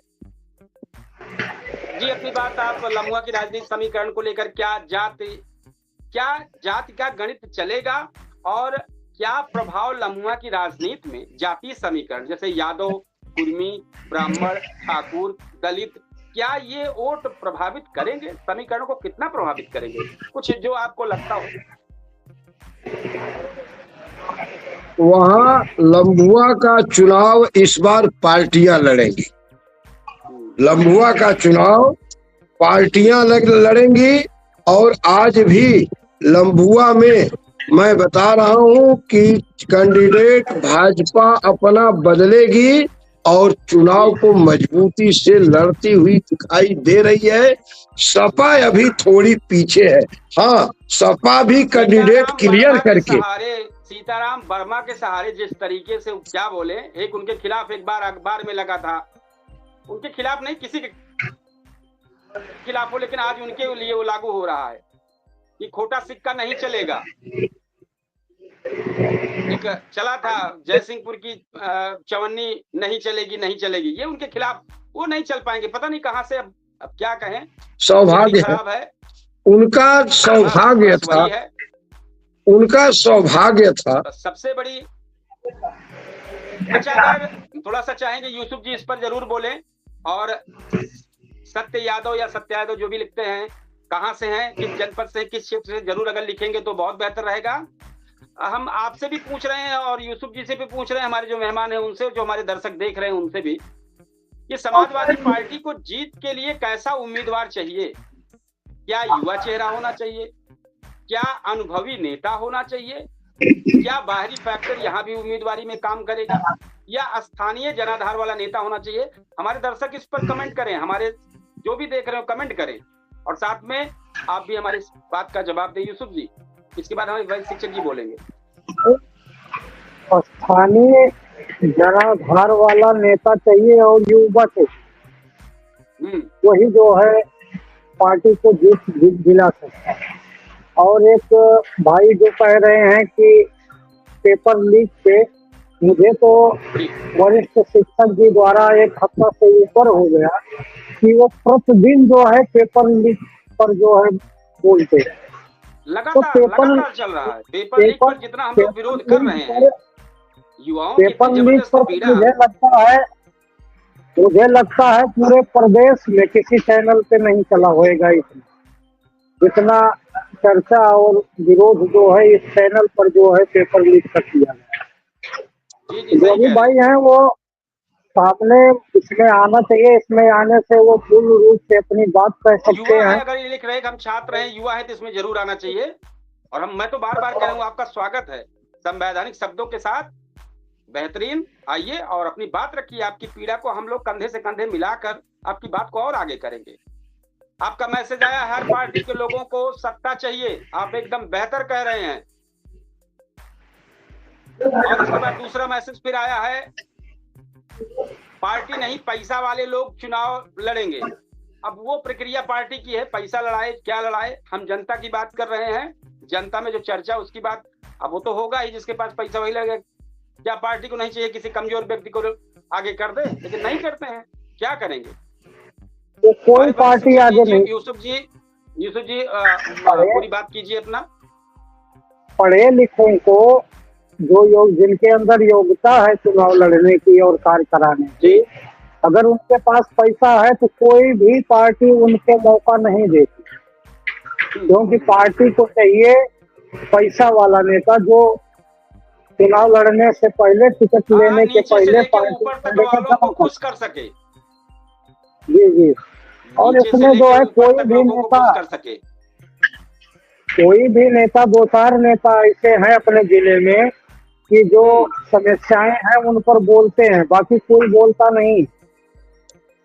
जी अपनी बात आप लम्हुआ की राजनीतिक समीकरण को लेकर, क्या जाति का गणित चलेगा और क्या प्रभाव लम्हुआ की राजनीति में जातीय समीकरण जैसे यादव, कुर्मी, ब्राह्मण, ठाकुर, दलित, क्या ये वोट प्रभावित करेंगे? समीकरण को कितना प्रभावित करेंगे? कुछ जो आपको लगता हो। वहाँ लम्हुआ का चुनाव इस बार पार्टियां लड़ेंगी। लम्हुआ का चुनाव पार्टियां लड़ेंगी। और आज भी लम्हुआ में मैं बता रहा हूं कि कैंडिडेट भाजपा अपना बदलेगी और चुनाव को मजबूती से लड़ती हुई दिखाई दे रही है। सपा अभी थोड़ी पीछे है। हाँ, सपा भी कैंडिडेट क्लियर करके, सीताराम वर्मा के सहारे जिस तरीके से क्या बोले, एक उनके खिलाफ एक बार अखबार में लगा था, उनके खिलाफ नहीं किसी के खिलाफ हो, लेकिन आज उनके लिए वो लागू हो रहा है कि खोटा सिक्का नहीं चलेगा। एक चला था जयसिंहपुर की चवन्नी नहीं चलेगी, ये उनके खिलाफ, वो नहीं चल पाएंगे। पता नहीं कहां से अब क्या कहें, सौभाग्य खराब है उनका, सौभाग्य था, उनका सौभाग्य था। सबसे बड़ी। अच्छा, अगर थोड़ा सा चाहेंगे यूसुफ जी इस पर जरूर बोलें। और सत्य यादव या सत्य यादव जो भी लिखते हैं, कहां से हैं, किस जनपद से, किस क्षेत्र से, जरूर अगर लिखेंगे तो बहुत बेहतर रहेगा। हम आपसे भी पूछ रहे हैं और यूसुफ जी से भी पूछ रहे हैं, हमारे जो मेहमान हैं उनसे, जो हमारे दर्शक देख रहे हैं उनसे भी, कि समाजवादी पार्टी को जीत के लिए कैसा उम्मीदवार चाहिए? क्या युवा चेहरा होना चाहिए? क्या अनुभवी नेता होना चाहिए? क्या बाहरी फैक्टर यहाँ भी उम्मीदवारी में काम करेगा, या स्थानीय जनाधार वाला नेता होना चाहिए? हमारे दर्शक इस पर कमेंट करें, हमारे जो भी देख रहे हो कमेंट करें, और साथ में आप भी हमारी इस बात का जवाब दें यूसुफ जी। इसके बाद हमारे शिक्षक जी बोलेंगे। स्थानीय जनाधार वाला नेता चाहिए और युवा चाहिए, वही जो है पार्टी को जीत दिला सकता है। और एक भाई जो कह रहे हैं कि पेपर लीक पे, मुझे तो वरिष्ठ शिक्षक जी द्वारा 1 हफ्ता से ऊपर हो गया कि वो प्रतिदिन जो है पेपर लीक पर जो है बोलते हैं। लगातार चल रहा है पेपर लीक पर, जितना हम लोग विरोध कर रहे हैं युवाओं पेपर लीक पर, मुझे लगता है पूरे प्रदेश में किसी चैनल पे नहीं चला होएगा इतना चर्चा और विरोध जो है इस चैनल पर जो है पेपर लीक कर दिया गया। जो भी भाई हैं वो सामने इसमें आना चाहिए, इसमें आने से वो पूर्ण रूप से अपनी बात कह सकते हैं। अगर ये लिख रहे हैं हम छात्र हैं, युवा है, तो इसमें जरूर आना चाहिए। और मैं तो बार बार कह रहा हूँ, आपका स्वागत है। संवैधानिक शब्दों के साथ बेहतरीन आइए और अपनी बात रखिए। आपकी पीड़ा को हम लोग कंधे से कंधे मिलाकर आपकी बात को और आगे करेंगे। आपका मैसेज आया, हर पार्टी के लोगों को सत्ता चाहिए, आप एकदम बेहतर कह रहे हैं। और इसके बाद दूसरा मैसेज फिर आया है, पार्टी नहीं पैसा वाले लोग चुनाव लड़ेंगे। अब वो प्रक्रिया पार्टी की है, पैसा लड़ाए क्या लड़ाए, हम जनता की बात कर रहे हैं। जनता में जो चर्चा उसकी बात, अब वो तो होगा ही, जिसके पास पैसा वही लगेगा। क्या पार्टी को नहीं चाहिए किसी कमजोर व्यक्ति को आगे कर दे, लेकिन नहीं करते हैं, क्या करेंगे? तो कोई पार्टी आगे नहीं। यूसुफ जी पूरी बात कीजिए अपना। पढ़े लिखों को जिनके अंदर योग्यता है चुनाव लड़ने की और कार्य कराने की, अगर उनके पास पैसा है तो कोई भी पार्टी उनको मौका नहीं देती, क्योंकि पार्टी को चाहिए पैसा वाला नेता जो चुनाव लड़ने से पहले, टिकट लेने के पहले पार्टी वालों को खुश कर सके। जी जी। और इसमें जो है कोई भी नेता 2-4 नेता ऐसे हैं अपने जिले में कि जो समस्याएं हैं उन पर बोलते हैं, बाकी कोई बोलता नहीं।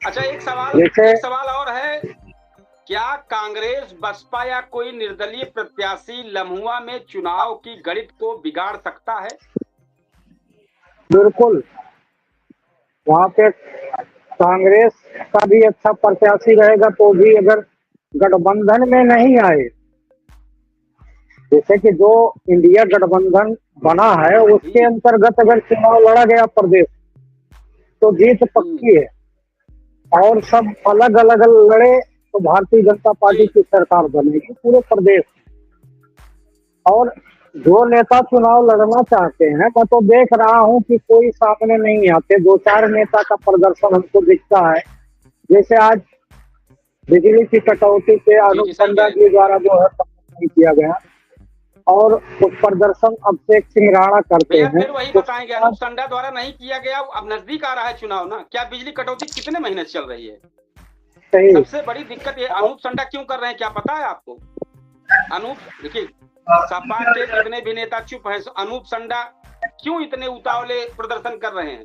अच्छा, एक सवाल और है, क्या कांग्रेस, बसपा या कोई निर्दलीय प्रत्याशी लम्हुआ में चुनाव की गणित को बिगाड़ सकता है? बिल्कुल, वहाँ पे कांग्रेस का भी अच्छा प्रत्याशी रहेगा तो भी अगर गठबंधन में नहीं आए, जैसे कि जो इंडिया गठबंधन बना है उसके अंतर्गत अगर चुनाव लड़ा गया प्रदेश तो जीत पक्की है, और सब अलग अलग लड़े तो भारतीय जनता पार्टी की सरकार बनेगी पूरे प्रदेश। और जो नेता चुनाव लड़ना चाहते हैं, मैं तो देख रहा हूं कि कोई सामने नहीं आते, 2-4 नेता का प्रदर्शन हमको दिखता है। जैसे आज बिजली की कटौती पे अनूप संडा जी द्वारा जो है नहीं किया गया, और उस प्रदर्शन अभिषेक सिंह राणा करते हैं। फिर वही बताएंगे, अनूप संडा द्वारा नहीं किया गया, अब नजदीक आ रहा है चुनाव ना, क्या बिजली कटौती कितने महीने चल रही है? सही। सबसे बड़ी दिक्कत ये अनूप संडा क्यों कर रहे हैं, क्या पता है आपको? अनूप, देखिए सपा के जितने भी नेता चुप हैं, अनूप संडा क्यों इतने उतावले प्रदर्शन कर रहे हैं?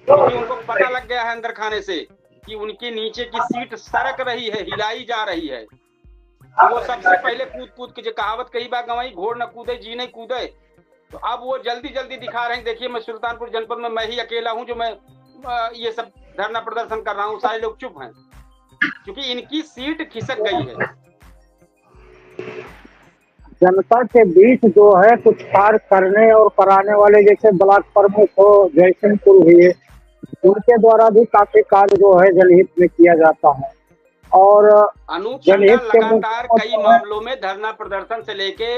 क्योंकि उनको पता लग गया है अंदर खाने से कि उनके नीचे की सीट सरक रही है, हिलाई जा रही है। तो वो सबसे पहले कूद के, जो कहावत कई बार गंवाई, घोड़ न कूदे जी नहीं कूदे, तो अब वो जल्दी दिखा रहे हैं। देखिए, मैं सुल्तानपुर जनपद में मैं ही अकेला हूं जो मैं ये सब धरना प्रदर्शन कर रहा हूं, सारे लोग चुप हैं क्योंकि इनकी सीट खिसक गई है। जनता के बीच जो है कुछ कार्य करने और कराने वाले, जैसे ब्लॉक प्रमुख हो जयसिंहपुर हुए, उनके द्वारा भी काफी कार्य जो है जनहित में किया जाता है। और अनूप संडा लगातार कई मामलों में धरना प्रदर्शन से लेके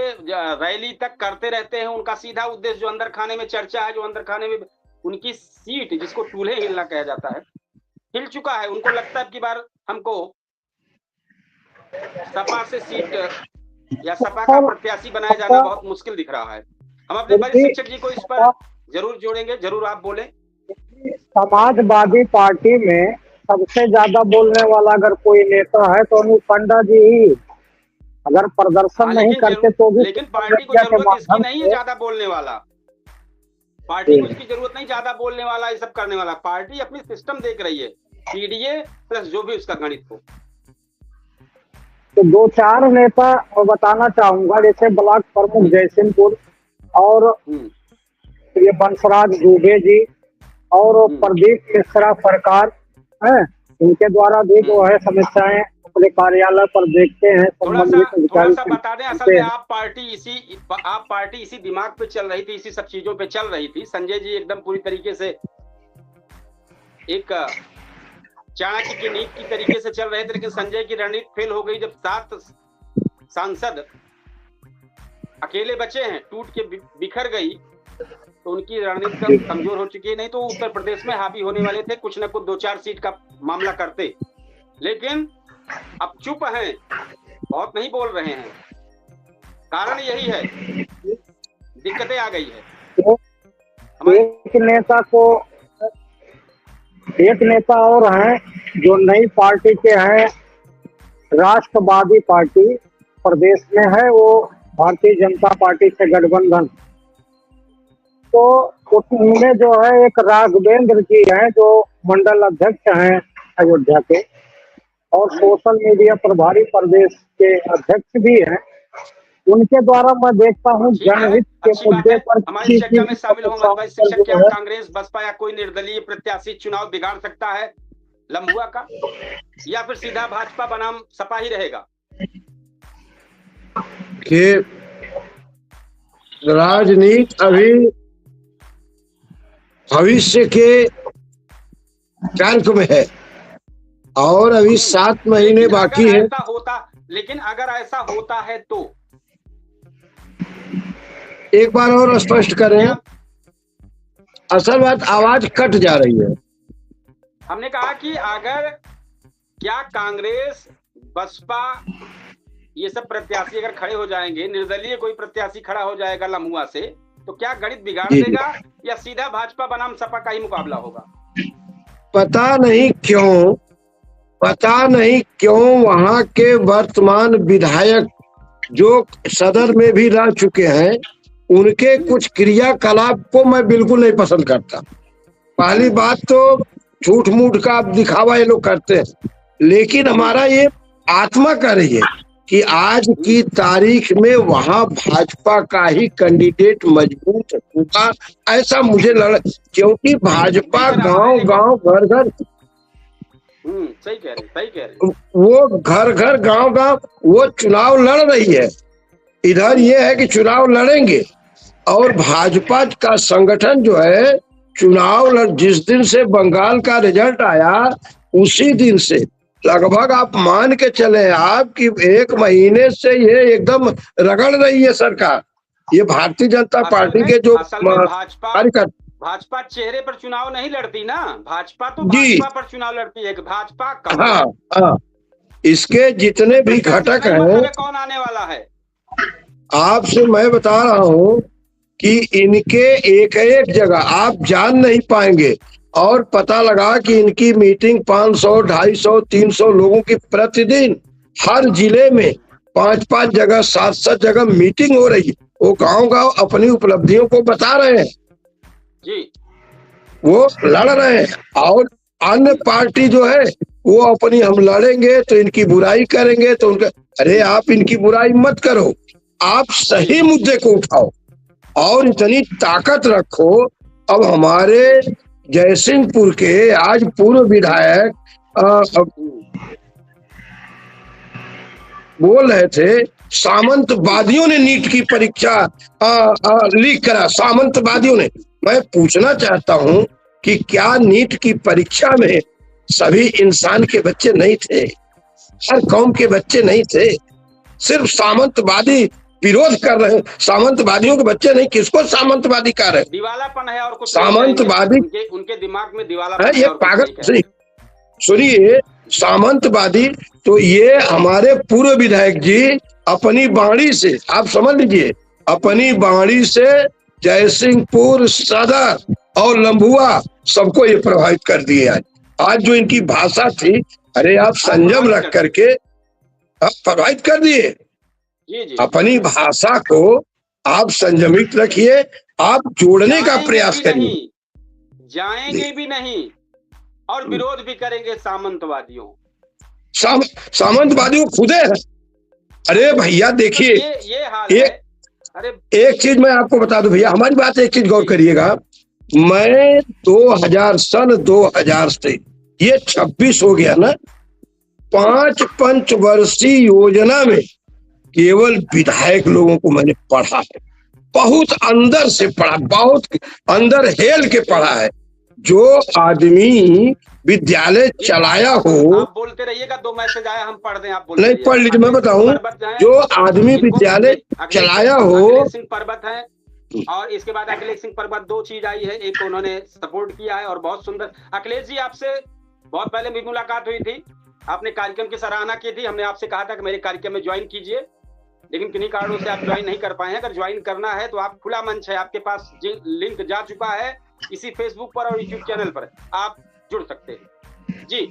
रैली तक करते रहते हैं। उनका सीधा उद्देश्य, जो अंदर खाने में चर्चा है, जो अंदर खाने में उनकी सीट, जिसको चूल्हे हिलना कहा जाता है, हिल चुका है। उनको लगता है कि बार हमको सपा से सीट या सपा का प्रत्याशी बनाया जाना बहुत मुश्किल दिख रहा है। हम अपने बड़े शिक्षक जी को इस पर जरूर जोड़ेंगे, जरूर आप बोले। समाजवादी पार्टी में सबसे ज्यादा बोलने वाला अगर कोई नेता है तो अनूप संडा जी ही। अगर प्रदर्शन नहीं करते तो भी, लेकिन पार्टी को जरूरत इसकी नहीं है ज्यादा बोलने वाला, पार्टी को इसकी जरूरत नहीं ज्यादा बोलने वाला, ये सब करने वाला। पार्टी अपनी सिस्टम देख रही है, पीडीए प्लस जो भी उसका गणित हो। तो 2-4 नेता मैं बताना चाहूंगा, जैसे ब्लॉक प्रमुख जयसिंहपुर और ये बंसराज दुबे जी और प्रदीप मिश्रा सरकार है, इनके द्वारा भी जो है समस्याएं अपने कार्यालय पर देखते हैं। थोड़ा सा बता दें, असल में आप पार्टी इसी दिमाग पे चल रही थी, इसी सब चीजों पे चल रही थी। संजय जी एकदम पूरी तरीके से एक चाणक्य की नीति की तरीके से चल रहे थे, लेकिन संजय की रणनीति फेल हो गई। जब 7 सांसद अकेले बचे हैं, टूट के बिखर गई, तो उनकी रणनीति कमजोर हो चुकी है। नहीं तो उत्तर प्रदेश में हावी होने वाले थे, कुछ न कुछ 2-4 सीट का मामला करते, लेकिन अब चुप हैं, बहुत नहीं बोल रहे हैं। कारण यही है, दिक्कतें आ गई है। एक नेता और हैं जो नई पार्टी के हैं, राष्ट्रवादी पार्टी प्रदेश में है, वो भारतीय जनता पार्टी से गठबंधन। तो उसमें जो है एक राघवेंद्र जी हैं जो मंडल अध्यक्ष हैं अयोध्या के, और सोशल मीडिया प्रभारी प्रदेश के अध्यक्ष भी हैं। उनके द्वारा मैं देखता हूं जनहित के मुद्दे पर हमारी चर्चा में शामिल होंगे। शिक्षक, क्या कांग्रेस, बसपा या कोई निर्दलीय प्रत्याशी चुनाव बिगाड़ सकता है लम्हुआ का, या फिर सीधा भाजपा बनाम सपा ही रहेगा? कि राजनीति अभी भविष्य के चांक में है और अभी 7 महीने बाकी है। लेकिन अगर ऐसा होता है तो एक बार और स्पष्ट करें। असल बात आवाज कट जा रही है। हमने कहा कि अगर क्या कांग्रेस बसपा ये सब प्रत्याशी अगर खड़े हो जाएंगे, निर्दलीय कोई प्रत्याशी खड़ा हो जाएगा लम्हुआ से, तो क्या गणित बिगाड़ देगा या सीधा भाजपा बनाम सपा का ही मुकाबला होगा? पता नहीं क्यों वहां के वर्तमान विधायक जो सदन में भी रह चुके हैं, उनके कुछ क्रियाकलाप को मैं बिल्कुल नहीं पसंद करता। पहली बात तो झूठ मूठ का दिखावा ये लोग करते हैं, लेकिन हमारा ये आत्मा कह रही है कि आज की तारीख में वहां भाजपा का ही कैंडिडेट मजबूत होगा, ऐसा मुझे लग, क्योंकि भाजपा गांव-गांव घर-घर, सही कह रहे, वो घर-घर गांव-गांव वो चुनाव लड़ रही है। इधर ये है कि चुनाव लड़ेंगे, और भाजपा का संगठन जो है चुनाव जिस दिन से बंगाल का रिजल्ट आया उसी दिन से लगभग आप मान के चले आप कि 1 महीने से ये एकदम रगड़ रही है सरकार। ये भारतीय जनता पार्टी के जो भाजपा चेहरे पर चुनाव नहीं लड़ती ना, भाजपा तो भाजपा पर चुनाव लड़ती है कि भाजपा का। हाँ, इसके जितने भी घटक हैं, कौन आने वाला है आपसे मैं बता रहा हूँ कि इनके एक एक जगह आप जान नहीं पाएंगे, और पता लगा कि इनकी मीटिंग 500, 250, 300 लोगों की प्रतिदिन हर जिले में 5-5 जगह 7-7 जगह मीटिंग हो रही है। वो गांव-गांव अपनी उपलब्धियों को बता रहे हैं जी, वो लड़ रहे हैं, और अन्य पार्टी जो है वो अपनी हम लड़ेंगे तो इनकी बुराई करेंगे तो उनका, अरे आप इनकी बुराई मत करो, आप सही मुद्दे को उठाओ और इतनी ताकत रखो। अब हमारे जयसिंहपुर के आज पूर्व विधायक बोल रहे थे सामंतवादियों ने नीट की परीक्षा लीक करा, सामंतवादियों ने। मैं पूछना चाहता हूं कि क्या नीट की परीक्षा में सभी इंसान के बच्चे नहीं थे, हर कौम के बच्चे नहीं थे? सिर्फ सामंतवादी विरोध कर रहे हैं, सामंतवादियों के बच्चे नहीं। किसको सामंतवादी कह रहे हैं? दिवालापन है और कुछ सामंतवादी उनके दिमाग में दिवालापन है। ये पागल सुनिए, सामंतवादी तो ये हमारे पूर्व विधायक जी अपनी बाणी से, आप समझ लीजिए, अपनी बाणी से जयसिंहपुर सदर और लम्बुआ सबको ये प्रभावित कर दिए। आज जो इनकी भाषा थी, अरे आप संयम रख करके प्रभावित कर दिए। जी। अपनी भाषा को आप संयमित रखिए, आप जोड़ने का प्रयास करिए। जाएंगे भी नहीं और विरोध भी करेंगे सामंतवादियों। सामंतवादियों खुदे है। अरे भैया देखिए, ये हाल है। अरे एक चीज मैं आपको बता दूं भैया, हमारी बात एक चीज गौर करिएगा, मैं 2000 से ये 26 हो गया ना, 5 पंचवर्षीय योजना में केवल विधायक लोगों को मैंने पढ़ा है, बहुत अंदर से पढ़ा, बहुत अंदर हेल के पढ़ा है। जो आदमी विद्यालय चलाया हो, आप बोलते रहिएगा, 2 मैसेज आया, हम पढ़ दें, आप बोलते नहीं पढ़ लीजिए, मैं बताऊं, जो आदमी विद्यालय चलाया हो। अखिलेश सिंह पर्वत है, और इसके बाद अखिलेश सिंह पर्वत 2 चीज आई है, एक उन्होंने सपोर्ट किया है और बहुत सुंदर। अखिलेश जी, आपसे बहुत पहले भी मुलाकात हुई थी, आपने कार्यक्रम की सराहना की थी, हमने आपसे कहा था कि मेरे कार्यक्रम में ज्वाइन कीजिए, लेकिन किन्हीं कारणों से आप ज्वाइन नहीं कर पाए हैं। अगर ज्वाइन करना है तो आप, खुला मंच है, आपके पास लिंक जा चुका है इसी फेसबुक पर और यूट्यूब चैनल पर, आप जुड़ सकते हैं। जी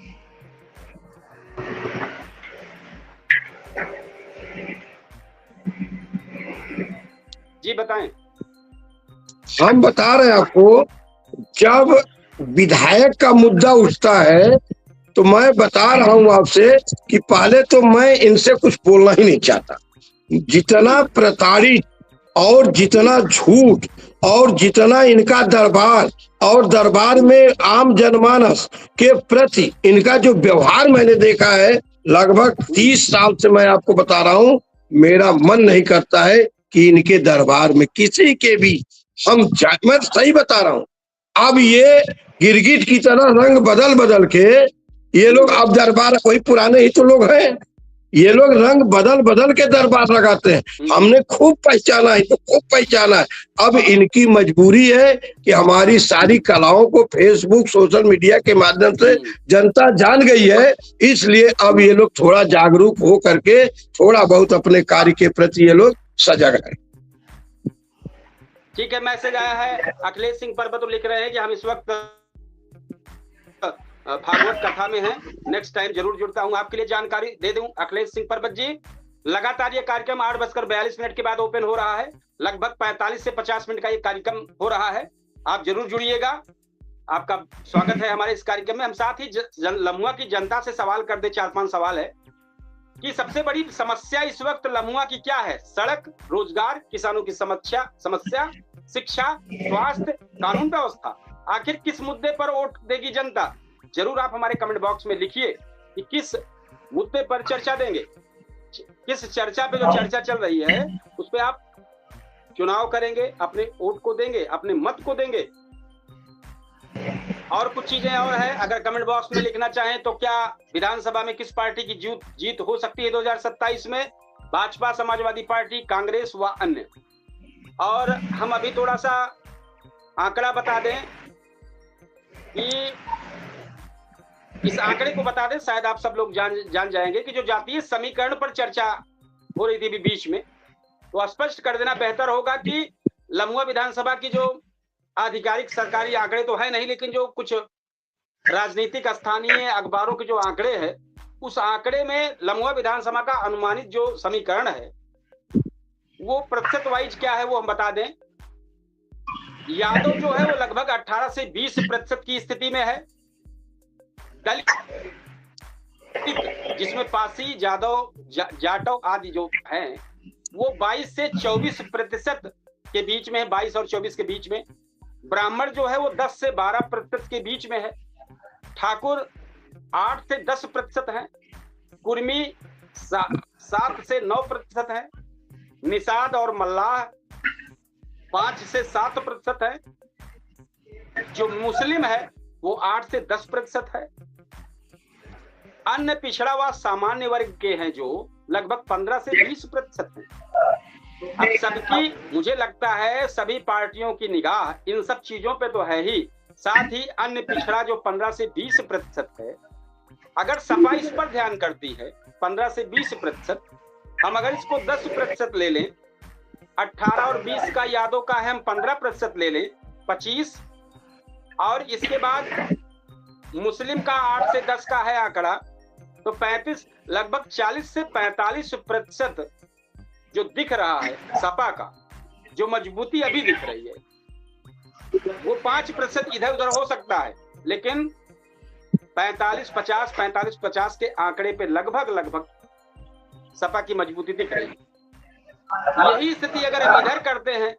जी बताएं। हम बता रहे हैं आपको, जब विधायक का मुद्दा उठता है तो मैं बता रहा हूं आपसे कि पहले तो मैं इनसे कुछ बोलना ही नहीं चाहता। जितना प्रताड़ित और जितना झूठ और जितना इनका दरबार और दरबार में आम जनमानस के प्रति इनका जो व्यवहार मैंने देखा है, लगभग 30 साल से मैं आपको बता रहा हूं, मेरा मन नहीं करता है कि इनके दरबार में किसी के भी मैं सही बता रहा हूं। अब ये गिरगिट की तरह रंग बदल बदल के ये लोग अब दरबार, वही पुराने ही तो लोग हैं, ये लोग रंग बदल बदल के दरबार लगाते हैं। हमने खूब पहचाना है, तो खूब पहचाना है। अब इनकी मजबूरी है कि हमारी सारी कलाओं को फेसबुक सोशल मीडिया के माध्यम से जनता जान गई है, इसलिए अब ये लोग थोड़ा जागरूक हो करके थोड़ा बहुत अपने कार्य के प्रति ये लोग सजग है। ठीक है, मैसेज आया है। अखिलेश सिंह परबत लिख रहे हैं कि हम इस वक्त भागवत कथा में हैं, नेक्स्ट टाइम जरूर जुड़ता हूं, आपके लिए जानकारी दे दूं। अखिलेश सिंह परबत जी, लगातार ये कार्यक्रम 8:42 के बाद ओपन हो रहा है, लगभग 45 से 50 मिनट का ये कार्यक्रम हो रहा है। आप जरूर जुड़िएगा, आपका स्वागत है हमारे इस कार्यक्रम में। हम साथ ही लम्हुआ की जनता से सवाल कर दे, 4-5 सवाल है कि सबसे बड़ी समस्या इस वक्त लम्हुआ की क्या है? सड़क, रोजगार, किसानों की समस्या, शिक्षा, स्वास्थ्य, कानून व्यवस्था, आखिर किस मुद्दे पर वोट देगी जनता? जरूर आप हमारे कमेंट बॉक्स में लिखिए कि किस मुद्दे पर चर्चा देंगे, किस चर्चा पे जो चर्चा चल रही है उस पे आप चुनाव करेंगे, अपने वोट को देंगे, अपने मत को देंगे। और कुछ चीजें और है, अगर कमेंट बॉक्स में लिखना चाहें तो क्या विधानसभा में किस पार्टी की जीत हो सकती है 2027 में? भाजपा, समाजवादी पार्टी, कांग्रेस व अन्य। और हम अभी थोड़ा सा आंकड़ा बता दें कि इस आंकड़े को बता दें, शायद आप सब लोग जान जाएंगे कि जो जातीय समीकरण पर चर्चा हो रही थी बीच में, तो स्पष्ट कर देना बेहतर होगा कि लम्हुआ विधानसभा की जो आधिकारिक सरकारी आंकड़े तो है नहीं, लेकिन जो कुछ राजनीतिक स्थानीय अखबारों के जो आंकड़े हैं, उस आंकड़े में लम्हुआ विधानसभा का अनुमानित जो समीकरण है वो प्रतिशत वाइज क्या है वो हम बता दें। यादव जो है वो लगभग 18 से 20% की स्थिति में है। दलित, जिसमें पासी, यादव, जाटव आदि जो हैं वो 22 से 24% के बीच में है, 22 और 24 के बीच में। ब्राह्मण जो है वो 10 से 12% के बीच में है। ठाकुर 8 से 10% है। कुर्मी 7 से 9% है। निषाद और मल्लाह 5 से 7% है। जो मुस्लिम है वो 8 से 10% है। अन्य पिछड़ा व सामान्य वर्ग के हैं जो लगभग 15 से 20% है। अब सबकी, मुझे लगता है सभी पार्टियों की निगाह इन सब चीजों पे तो है ही, साथ ही अन्य पिछड़ा जो 15 से 20% है, अगर सपा इस पर ध्यान करती है 15 से 20%, हम अगर इसको 10% ले लें, 18 और 20 का यादव का है, हम 15% ले लें, 25, और इसके बाद मुस्लिम का 8 से 10 का है आंकड़ा, तो 35, लगभग 40 से 45% जो दिख रहा है सपा का, जो मजबूती अभी दिख रही है, वो 5% इधर उधर हो सकता है, लेकिन 45-50 के आंकड़े पे लगभग सपा की मजबूती दिख रही है। यही स्थिति अगर हम इधर करते हैं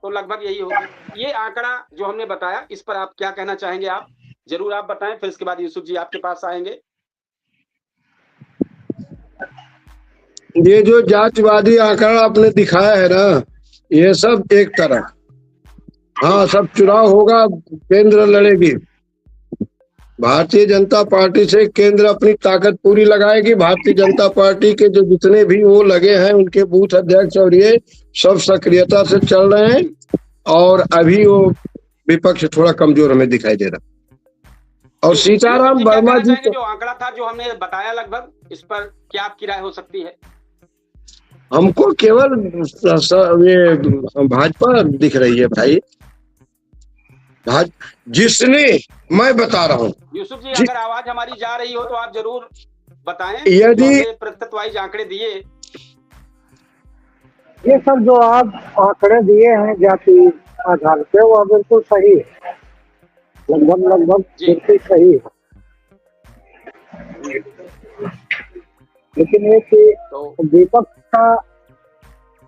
तो लगभग यही होगी। ये आंकड़ा जो हमने बताया, इस पर आप क्या कहना चाहेंगे? आप जरूर आप बताएं, फिर इसके बाद यूसुफ जी आपके पास आएंगे। ये जो जातिवादी आंकड़ा आपने दिखाया है ना, ये सब एक तरह, हाँ सब चुनाव होगा, केंद्र लड़ेगी, भारतीय जनता पार्टी से केंद्र अपनी ताकत पूरी लगाएगी। भारतीय जनता पार्टी के जो जितने भी वो लगे हैं उनके बूथ अध्यक्ष और ये सब सक्रियता से चल रहे हैं, और अभी वो विपक्ष थोड़ा कमजोर हमें दिखाई दे रहा। और सीताराम वर्मा जी जो आंकड़ा था जो हमने बताया लगभग, इस पर क्या आपकी राय हो सकती है? हमको केवल ये भाजपा दिख रही है भाई, जिसने, मैं बता रहा हूँ यूसुफ जी, अगर आवाज हमारी जा रही हो तो आप जरूर बताएं। यदि प्रतिशत वाइज आंकड़े दिए, ये सब जो आप आंकड़े दिए हैं जाति आधार पे, वो बिल्कुल सही है, लगभग बिल्कुल सही है। लेकिन ये कि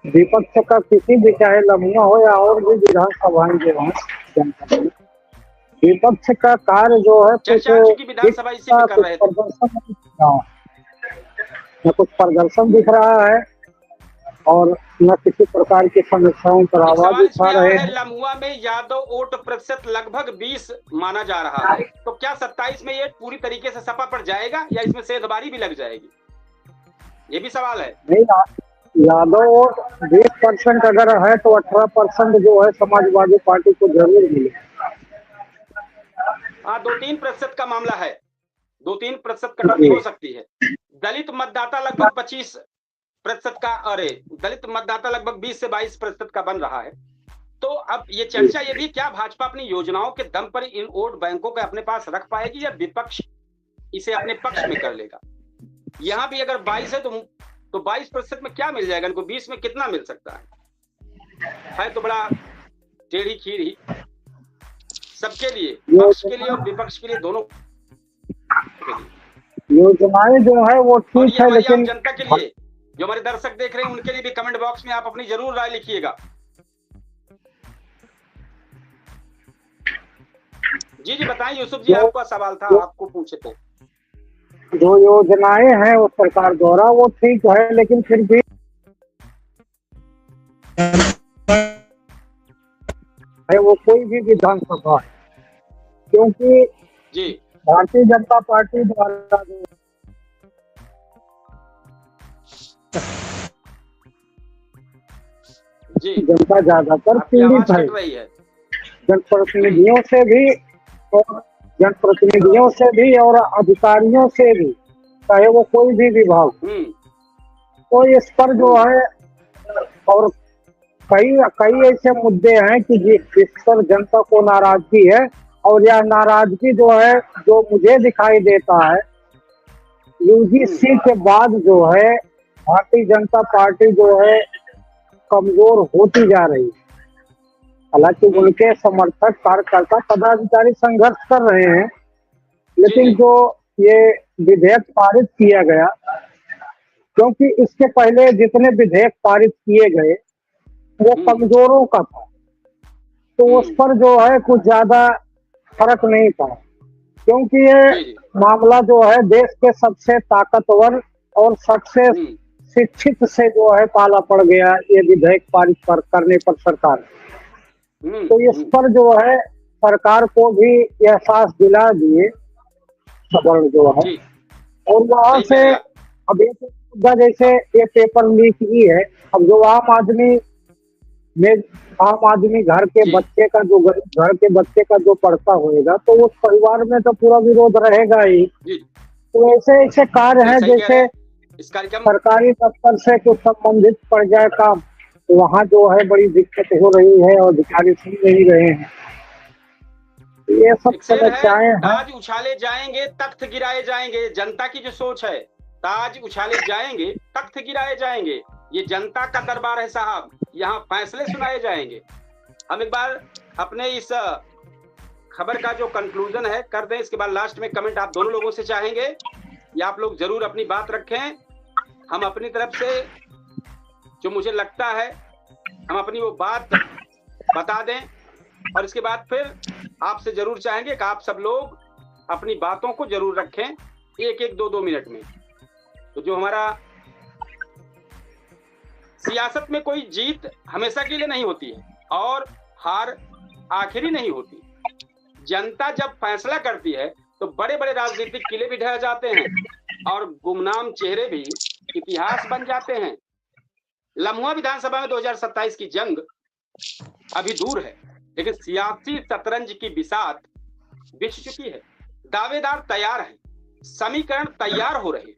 विपक्ष का किसी भी, चाहे लम्हुआ हो या और भी विधानसभाएं जो हैं, विपक्ष का कार्य जो है विधानसभा इसी पे कर रहे थे, न कुछ प्रदर्शन दिख रहा है और न किसी प्रकार की समस्याओं पर आवाज उठा रहे हैं। लम्हुआ में यादव वोट प्रतिशत लगभग 20 माना जा रहा है, तो क्या 27 में ये पूरी तरीके से सपा पर जाएगा या इसमें सेंधमारी भी लग जाएगी? ये भी सवाल है। नहीं, यादव वोट 20% अगर है तो 18% जो है समाजवादी पार्टी को जरूर मिले। हाँ, 2-3% का मामला है, 2-3% कटौती हो सकती है। दलित मतदाता लगभग 25% का, अरे दलित मतदाता लगभग 20 से 22% का बन रहा है। तो अब ये चर्चा ये भी, क्या भाजपा अपनी योजनाओं के दम पर इन वोट बैंकों को अपने पास रख पाएगी या विपक्ष इसे अपने पक्ष में कर लेगा? यहाँ भी अगर 22 है तो 22% में क्या मिल जाएगा इनको, 20 में कितना मिल सकता है तो बड़ा टेढ़ी खीर ही सबके लिए, पक्ष के लिए और विपक्ष के लिए, दोनों के लिए। योजनाएं जो है वो ठीक है, लेकिन जनता के लिए, जो हमारे दर्शक देख रहे हैं उनके लिए भी कमेंट बॉक्स में आप अपनी जरूर राय लिखिएगा। जी जी बताएं यूसुफ जी, आपका सवाल था, आपको पूछे थे। जो योजनाएं हैं वो सरकार द्वारा वो ठीक है, लेकिन फिर भी है वो कोई भी विधानसभा है, क्योंकि जी भारतीय जनता पार्टी द्वारा जी जनता ज्यादातर पीड़ित है, जनप्रतिनिधियों से भी और जनप्रतिनिधियों से भी और अधिकारियों से भी, चाहे वो कोई भी विभाग, तो इस पर जो है और कई ऐसे मुद्दे हैं कि जिस पर जनता को नाराजगी है, और यह नाराजगी जो है, जो मुझे दिखाई देता है, यूजीसी के बाद जो है भारतीय जनता पार्टी जो है कमजोर होती जा रही है। हालांकि उनके समर्थक कार्यकर्ता पदाधिकारी संघर्ष कर रहे हैं, लेकिन जो ये विधेयक पारित किया गया, क्योंकि इसके पहले जितने विधेयक पारित किए गए वो कमजोरों का था, तो उस पर जो है कुछ ज्यादा फर्क नहीं पड़ा, क्योंकि ये मामला जो है देश के सबसे ताकतवर और सबसे शिक्षित से जो है पाला पड़ गया ये विधेयक पारित करने पर सरकार। तो इस पर जो है सरकार को भी एहसास दिला दिए सवर्ण जो है, और वहां से अब एक मुद्दा जैसे ये पेपर लीक ही है, अब जो आम आदमी घर के बच्चे का, जो घर के बच्चे का जो पढ़ता होएगा, तो उस परिवार में तो पूरा विरोध रहेगा ही। तो ऐसे ऐसे कार्य हैं जैसे सरकारी दफ्तर से कुछ संबंधित पड़ जाए काम, तो वहाँ जो है बड़ी दिक्कत हो रही है और अधिकारी सुन नहीं रहे हैं। ये सब समस्याएं हैं। ताज उछाले जाएंगे, तख्त गिराए जाएंगे, जनता की जो सोच है, ताज उछाले जाएंगे, तख्त गिराए जाएंगे, ये जनता का दरबार है साहब, यहाँ फैसले सुनाए जाएंगे। हम एक बार अपने इस खबर का जो कंक्लूजन है कर दें, इसके बाद लास्ट में कमेंट आप दोनों लोगों से चाहेंगे, या आप लोग जरूर अपनी बात रखें, हम अपनी तरफ से जो मुझे लगता है हम अपनी वो बात बता दें, और इसके बाद फिर आपसे जरूर चाहेंगे कि आप सब लोग अपनी बातों को जरूर रखें 1-1, 2-2 मिनट में। तो जो हमारा सियासत में कोई जीत हमेशा के लिए नहीं होती है और हार आखिरी नहीं होती। जनता जब फैसला करती है तो बड़े बड़े राजनीतिक किले भी ढह जाते हैं और गुमनाम चेहरे भी इतिहास बन जाते हैं। लम्हुआ विधानसभा में 2027 की जंग अभी दूर है, लेकिन सियासी शतरंज की बिसात बिछ चुकी है। दावेदार तैयार हैं, समीकरण तैयार हो रहे,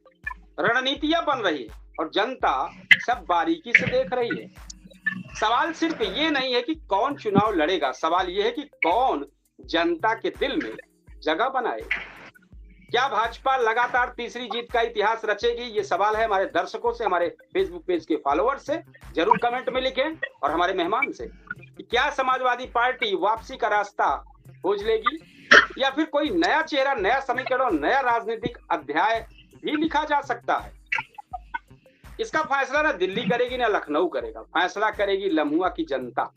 रणनीतियां बन रही है और जनता सब बारीकी से देख रही है। सवाल सिर्फ ये नहीं है कि कौन चुनाव लड़ेगा, सवाल ये है कि कौन जनता के दिल में जगह बनाए। क्या भाजपा लगातार तीसरी जीत का इतिहास रचेगी? ये सवाल है हमारे दर्शकों से, हमारे फेसबुक पेज के फॉलोअर्स से। जरूर कमेंट में लिखें, और हमारे मेहमान से कि क्या समाजवादी पार्टी वापसी का रास्ता खोज लेगी, या फिर कोई नया चेहरा, नया समीकरण, नया राजनीतिक अध्याय भी लिखा जा सकता है। इसका फैसला ना दिल्ली करेगी ना लखनऊ करेगा, फैसला करेगी लम्हुआ की जनता।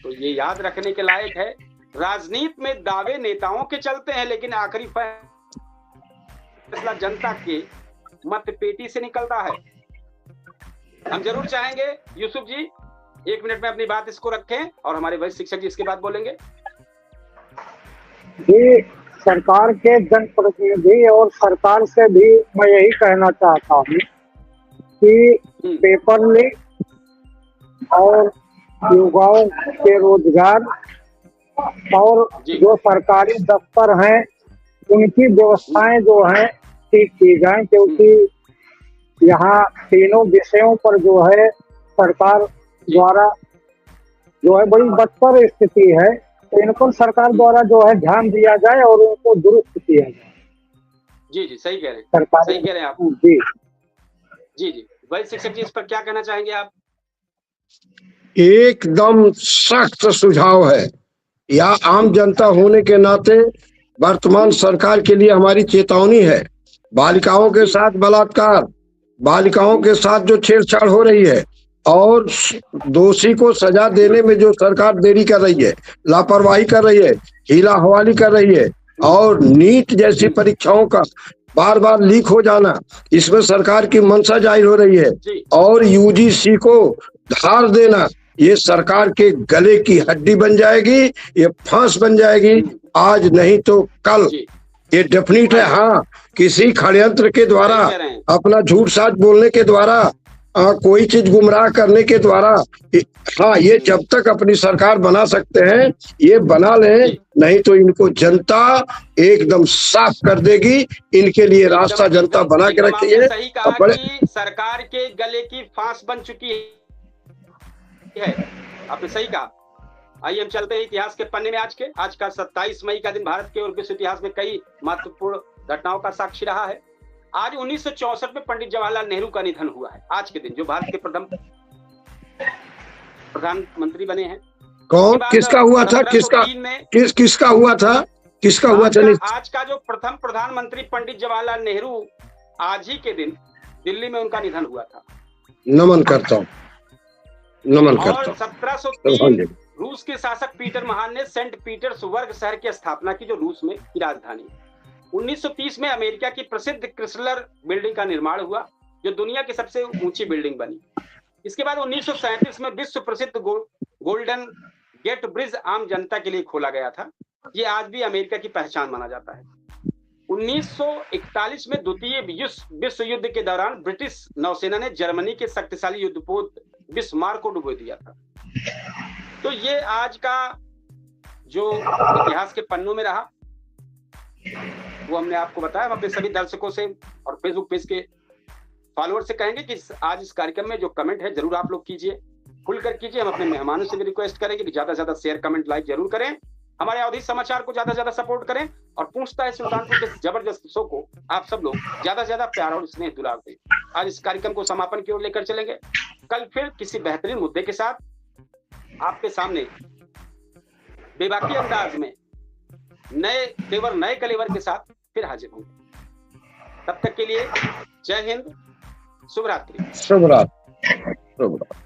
तो ये याद रखने के लायक है, राजनीति में दावे नेताओं के चलते हैं, लेकिन आखिरी फैसला जनता के मत पेटी से निकलता है। हम जरूर चाहेंगे यूसुफ जी 1 मिनट में अपनी बात इसको रखें, और हमारे वरिष्ठ शिक्षक जी इसके बाद बोलेंगे। जी, सरकार के जनप्रतिनिधि और सरकार से भी मैं यही कहना चाहता हूँ कि पेपर लीक और युवाओं के रोजगार और जो सरकारी दफ्तर हैं उनकी व्यवस्थाएं जो हैं ठीक की जाए, क्योंकि यहाँ तीनों विषयों पर जो है सरकार द्वारा जो है बड़ी बदतर स्थिति है, तो इन पर सरकार द्वारा जो है ध्यान दिया जाए और उनको दुरुस्त किया जाए। जी जी, सही कह रहे हैं, सरकार सही कह रहे हैं आप। जी जी जी, वही शिक्षक जी इस पर क्या कहना चाहेंगे आप? एकदम सख्त सुझाव है, या आम जनता होने के नाते वर्तमान सरकार के लिए हमारी चेतावनी है। बालिकाओं के साथ बलात्कार, बालिकाओं के साथ जो छेड़छाड़ हो रही है और दोषी को सजा देने में जो सरकार देरी कर रही है, लापरवाही कर रही है, हीला हवाली कर रही है, और नीट जैसी परीक्षाओं का बार बार लीक हो जाना, इसमें सरकार की मंशा जाहिर हो रही है। और यूजीसी को धार देना, ये सरकार के गले की हड्डी बन जाएगी, ये फांस बन जाएगी, आज नहीं तो कल, ये डेफिनेट है। हाँ, किसी षड्यंत्र के द्वारा, अपना झूठ साच बोलने के द्वारा, कोई चीज गुमराह करने के द्वारा, हाँ, ये जब तक अपनी सरकार बना सकते हैं ये बना लें, नहीं तो इनको जनता एकदम साफ कर देगी। इनके लिए रास्ता जनता बना के रखी है। सही कहा कि सरकार के गले की फांस बन चुकी है, आपने सही कहा। आइए हम चलते हैं इतिहास के पन्ने में। आज का 27 मई का दिन भारत के और विश्व इतिहास में कई महत्वपूर्ण घटनाओं का साक्षी रहा है। आज 1964 में पंडित जवाहरलाल नेहरू का निधन हुआ है। आज के दिन जो भारत के प्रथम प्रधानमंत्री बने हैं। कौन, किसका हुआ था? किसका हुआ था? किसका हुआ था? आज का जो प्रथम प्रधानमंत्री पंडित जवाहरलाल नेहरू, आज ही के दिन दिल्ली में उनका निधन हुआ था। नमन करता हूँ, नमन करता हूँ। 1703 रूस के शासक पीटर महान ने सेंट पीटर्सबर्ग शहर की स्थापना की, जो रूस में की राजधानी है। 1930 में अमेरिका की प्रसिद्ध क्रिसलर बिल्डिंग का निर्माण हुआ, जो दुनिया की सबसे ऊंची बिल्डिंग बनी। इसके बाद 1937 में विश्व प्रसिद्ध गोल्डन गेट ब्रिज आम जनता के लिए खोला गया था। ये आज भी अमेरिका की पहचान माना जाता है। 1941 में द्वितीय विश्व युद्ध के दौरान ब्रिटिश नौसेना ने जर्मनी के शक्तिशाली युद्धपोत बिस्मार्क को डुबो दिया था। तो ये आज का जो इतिहास के पन्नों में रहा, वो हमने आपको बताया। हम अपने सभी दर्शकों से और फेसबुक पेज के फॉलोअर से कहेंगे कि आज इस कार्यक्रम में जो कमेंट है जरूर आप लोग कीजिए, खुलकर कीजिए। हम अपने मेहमानों से भी रिक्वेस्ट करेंगे कि ज्यादा से ज्यादा शेयर, कमेंट, लाइक जरूर करें। हमारे अवधि समाचार को ज्यादा से ज्यादा सपोर्ट करें और पूछता है सुल्तानपुर के जबरदस्त शो को आप सब लोग ज्यादा से ज्यादा प्यार और स्नेह दुलार दें। आज इस कार्यक्रम को समापन की ओर लेकर चलेंगे। कल फिर किसी बेहतरीन मुद्दे के साथ आपके सामने बेबाकी अंदाज में नए तेवर, नए कलेवर के साथ फिर हाजिर होंगे। तब तक के लिए जय हिंद, शुभ रात्रि। शुभ रात्रि।